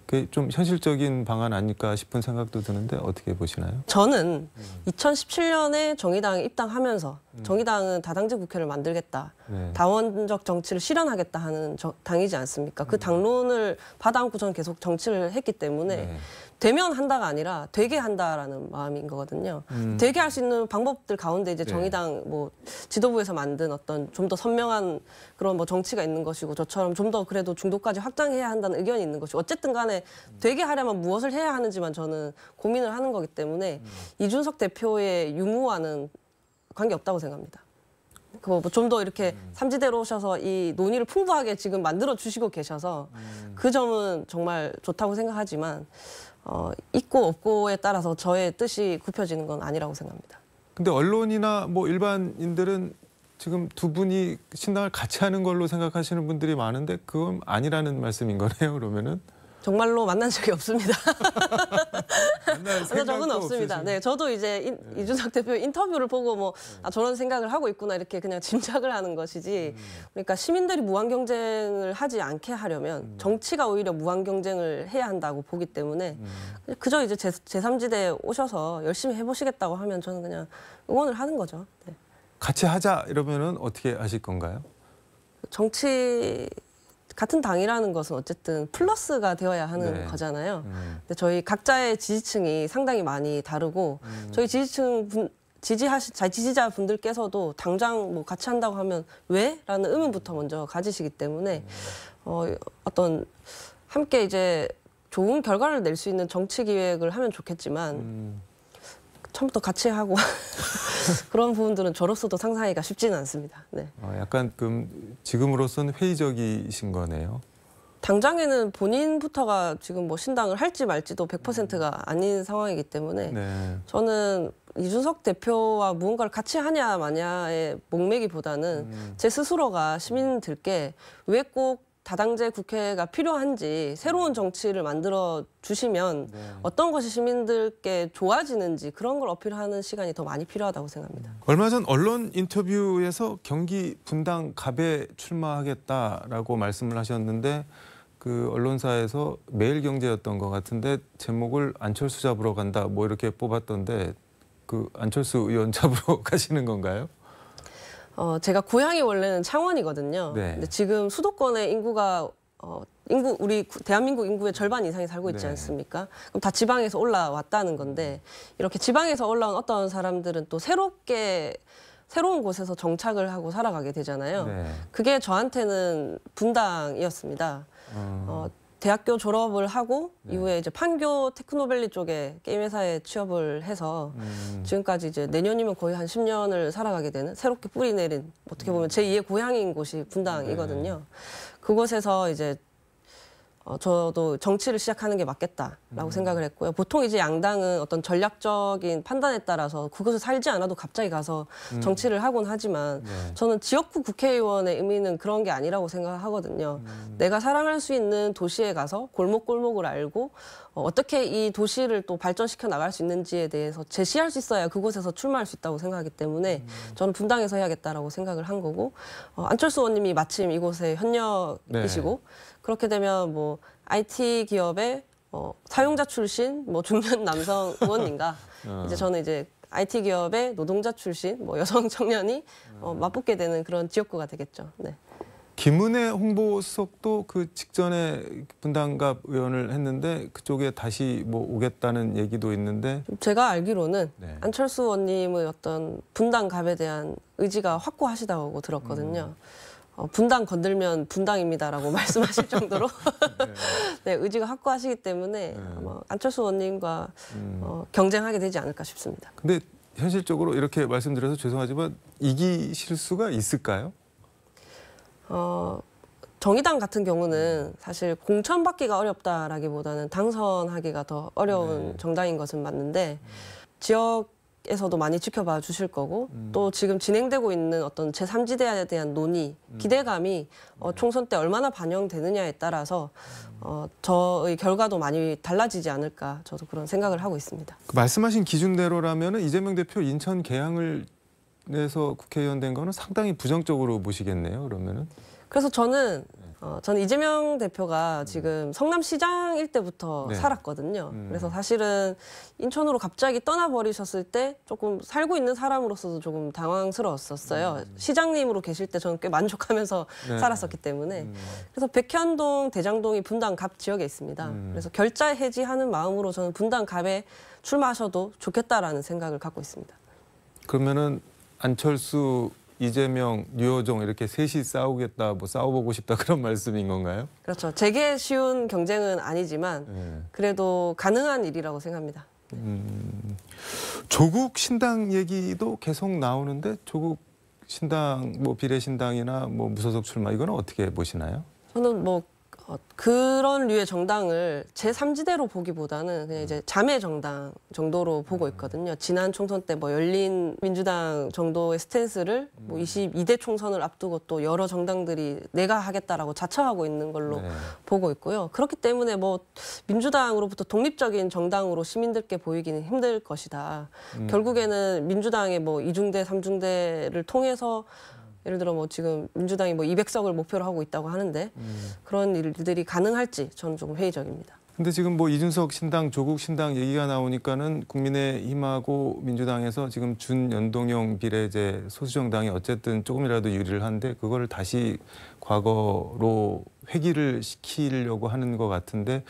그게 좀 현실적인 방안 아닐까 싶은 생각도 드는데 어떻게 보시나요? 저는 2017년에 정의당에 입당하면서 정의당은 다당제 국회를 만들겠다. 네. 다원적 정치를 실현하겠다 하는 당이지 않습니까? 그 당론을 받아안고 저는 계속 정치를 했기 때문에 네. 되면 한다가 아니라 되게 한다라는 마음인 거거든요. 되게 할 수 있는 방법들 가운데 이제 네. 정의당 뭐 지도부에서 만든 어떤 좀 더 선명한 그런 뭐 정치가 있는 것이고 저처럼 좀 더 그래도 중도까지 확장해야 한다는 의견이 있는 것이고 어쨌든 간에 되게 하려면 무엇을 해야 하는지만 저는 고민을 하는 거기 때문에 이준석 대표의 유무와는 관계없다고 생각합니다. 좀 더 이렇게 삼지대로 오셔서 이 논의를 풍부하게 지금 만들어 주시고 계셔서 그 점은 정말 좋다고 생각하지만 있고 없고에 따라서 저의 뜻이 굽혀지는 건 아니라고 생각합니다. 근데 언론이나 뭐 일반인들은 지금 두 분이 신당을 같이 하는 걸로 생각하시는 분들이 많은데 그건 아니라는 말씀인 거네요, 그러면은? 정말로 만난 적이 없습니다. 만날 적은 생각도 없습니다. 없으신- 네, 저도 이제 이준석 대표 인터뷰를 보고 뭐 저런 생각을 하고 있구나 이렇게 그냥 짐작을 하는 것이지. 그러니까 시민들이 무한 경쟁을 하지 않게 하려면 정치가 오히려 무한 경쟁을 해야 한다고 보기 때문에 그저 이제 제3지대에 오셔서 열심히 해보시겠다고 하면 저는 그냥 응원을 하는 거죠. 네. 같이 하자 이러면은 어떻게 하실 건가요? 정치 같은 당이라는 것은 어쨌든 플러스가 되어야 하는 네. 거잖아요. 근데 저희 각자의 지지층이 상당히 많이 다르고 저희 지지자 분들께서도 당장 뭐 같이 한다고 하면 왜? 라는 의문부터 먼저 가지시기 때문에 어떤 함께 이제 좋은 결과를 낼 수 있는 정치 기획을 하면 좋겠지만 처음부터 같이 하고 그런 부분들은 저로서도 상상하기가 쉽지는 않습니다. 네. 약간 지금으로서는 회의적이신 거네요. 당장에는 본인부터가 지금 뭐 신당을 할지 말지도 100%가 아닌 상황이기 때문에 네. 저는 이준석 대표와 무언가를 같이 하냐 마냐의 목매기보다는 제 스스로가 시민들께 왜 꼭 다당제 국회가 필요한지 새로운 정치를 만들어 주시면 어떤 것이 시민들께 좋아지는지 그런 걸 어필하는 시간이 더 많이 필요하다고 생각합니다. 얼마 전 언론 인터뷰에서 경기 분당 갑에 출마하겠다라고 말씀을 하셨는데 그 언론사에서 매일경제였던 것 같은데 제목을 안철수 잡으러 간다 뭐 이렇게 뽑았던데 그 안철수 의원 잡으러 가시는 건가요? 제가 고향이 원래는 창원이거든요. 네. 근데 지금 수도권의 인구가 우리 대한민국 인구의 절반 이상이 살고 있지 네. 않습니까? 그럼 다 지방에서 올라왔다는 건데 이렇게 지방에서 올라온 어떤 사람들은 또 새로운 곳에서 정착을 하고 살아가게 되잖아요. 네. 그게 저한테는 분당이었습니다. 대학교 졸업을 하고 이후에 이제 판교 테크노밸리 쪽에 게임 회사에 취업을 해서 지금까지 이제 내년이면 거의 한 10년을 살아가게 되는 새롭게 뿌리 내린 어떻게 보면 제2의 고향인 곳이 분당이거든요. 그곳에서 이제 저도 정치를 시작하는 게 맞겠다라고 생각을 했고요. 보통 이제 양당은 어떤 전략적인 판단에 따라서 그곳에 살지 않아도 갑자기 가서 정치를 하곤 하지만 저는 지역구 국회의원의 의미는 그런 게 아니라고 생각하거든요. 내가 사랑할 수 있는 도시에 가서 골목골목을 알고 어떻게 이 도시를 또 발전시켜 나갈 수 있는지에 대해서 제시할 수 있어야 그곳에서 출마할 수 있다고 생각하기 때문에 저는 분당에서 해야겠다라고 생각을 한 거고 안철수 의원님이 마침 이곳에 현역이시고 그렇게 되면 뭐 IT 기업의 사용자 출신 뭐 중년 남성 의원님과 이제 저는 이제 IT 기업의 노동자 출신 뭐 여성 청년이 맞붙게 되는 그런 지역구가 되겠죠. 네. 김은혜 홍보수석도 그 직전에 분당갑 의원을 했는데 그쪽에 다시 뭐 오겠다는 얘기도 있는데 제가 알기로는 네. 안철수 의원님의 어떤 분당갑에 대한 의지가 확고하시다고 들었거든요. 분당 건들면 분당입니다라고 말씀하실 정도로 네, 의지가 확고하시기 때문에 아마 안철수 의원님과 경쟁하게 되지 않을까 싶습니다. 근데 현실적으로 이렇게 말씀드려서 죄송하지만 이기실 수가 있을까요? 정의당 같은 경우는 사실 공천받기가 어렵다라기보다는 당선하기가 더 어려운 정당인 것은 맞는데 지역 에서도 많이 지켜봐 주실 거고 또 지금 진행되고 있는 어떤 제3지대에 대한 논의, 기대감이 총선 때 얼마나 반영되느냐에 따라서 저의 결과도 많이 달라지지 않을까 저도 그런 생각을 하고 있습니다. 그 말씀하신 기준대로라면 이재명 대표 인천 개항을 내서 국회의원 된 거는 상당히 부정적으로 보시겠네요. 그러면은. 그래서 저는 이재명 대표가 지금 성남시장일 때부터 네. 살았거든요. 그래서 사실은 인천으로 갑자기 떠나버리셨을 때 조금 살고 있는 사람으로서도 조금 당황스러웠었어요. 시장님으로 계실 때 저는 꽤 만족하면서 네. 살았었기 때문에. 그래서 백현동, 대장동이 분당갑 지역에 있습니다. 그래서 결자 해지하는 마음으로 저는 분당갑에 출마하셔도 좋겠다라는 생각을 갖고 있습니다. 그러면은 안철수, 이재명, 류호정 이렇게 셋이 싸우겠다, 뭐 싸워보고 싶다 그런 말씀인 건가요? 그렇죠. 제게 쉬운 경쟁은 아니지만 네. 그래도 가능한 일이라고 생각합니다. 조국 신당 얘기도 계속 나오는데 조국 신당, 뭐 비례신당이나 뭐 무소속 출마 이거는 어떻게 보시나요? 저는 뭐 그런 류의 정당을 제3지대로 보기보다는 그냥 이제 자매 정당 정도로 보고 있거든요. 지난 총선 때 뭐 열린 민주당 정도의 스탠스를 뭐 22대 총선을 앞두고 또 여러 정당들이 내가 하겠다라고 자처하고 있는 걸로 네. 보고 있고요. 그렇기 때문에 뭐 민주당으로부터 독립적인 정당으로 시민들께 보이기는 힘들 것이다. 결국에는 민주당의 뭐 2중대, 3중대를 통해서 예를 들어 뭐 지금 민주당이 뭐 200석을 목표로 하고 있다고 하는데 그런 일들이 가능할지 저는 조금 회의적입니다. 근데 지금 뭐 이준석 신당, 조국 신당 얘기가 나오니까는 국민의힘하고 민주당에서 지금 준연동형 비례제 소수정당이 어쨌든 조금이라도 유리를 한데 그거를 다시 과거로 회귀를 시키려고 하는 것 같은데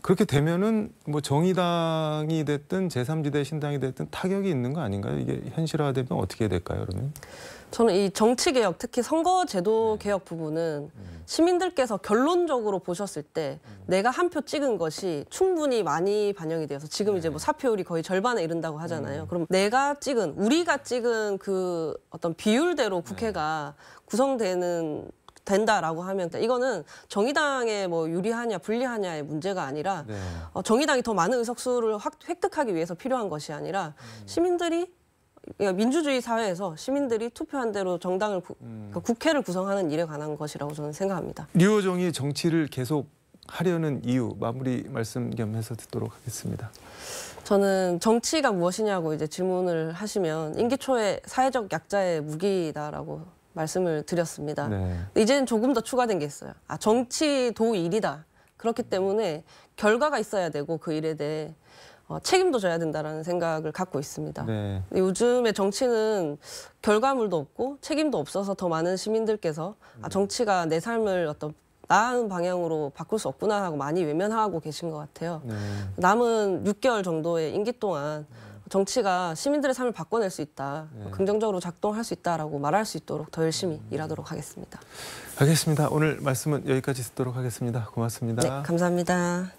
그렇게 되면은 뭐 정의당이 됐든 제3지대 신당이 됐든 타격이 있는 거 아닌가요? 이게 현실화되면 어떻게 될까요, 그러면? 저는 이 정치개혁, 특히 선거제도 개혁 부분은 시민들께서 결론적으로 보셨을 때 내가 한 표 찍은 것이 충분히 많이 반영이 되어서 지금 이제 뭐 사표율이 거의 절반에 이른다고 하잖아요. 그럼 내가 찍은, 우리가 찍은 그 어떤 비율대로 국회가 된다라고 하면 이거는 정의당에 뭐 유리하냐 불리하냐의 문제가 아니라 네. 정의당이 더 많은 의석수를 획득하기 위해서 필요한 것이 아니라 시민들이 그러니까 민주주의 사회에서 시민들이 투표한 대로 정당을 그러니까 국회를 구성하는 일에 관한 것이라고 저는 생각합니다. 류호정이 정치를 계속 하려는 이유 마무리 말씀 겸해서 듣도록 하겠습니다. 저는 정치가 무엇이냐고 이제 질문을 하시면 임기 초에 사회적 약자의 무기다라고 말씀을 드렸습니다. 네. 이제는 조금 더 추가된 게 있어요. 정치도 일이다. 그렇기 때문에 결과가 있어야 되고 그 일에 대해 책임도 져야 된다라는 생각을 갖고 있습니다. 네. 요즘의 정치는 결과물도 없고 책임도 없어서 더 많은 시민들께서 정치가 내 삶을 어떤 나은 방향으로 바꿀 수 없구나 하고 많이 외면하고 계신 것 같아요. 네. 남은 6개월 정도의 임기 동안 정치가 시민들의 삶을 바꿔낼 수 있다. 긍정적으로 작동할 수 있다라고 말할 수 있도록 더 열심히 일하도록 하겠습니다. 알겠습니다. 오늘 말씀은 여기까지 듣도록 하겠습니다. 고맙습니다. 네, 감사합니다.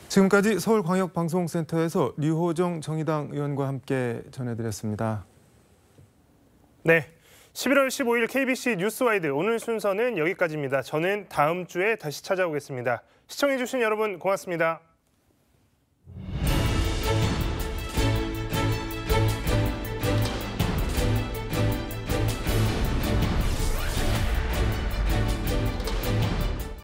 지금까지 서울광역방송센터에서 류호정 정의당 의원과 함께 전해드렸습니다. 네, 11월 15일 KBC 뉴스와이드 오늘 순서는 여기까지입니다. 저는 다음 주에 다시 찾아오겠습니다. 시청해주신 여러분 고맙습니다.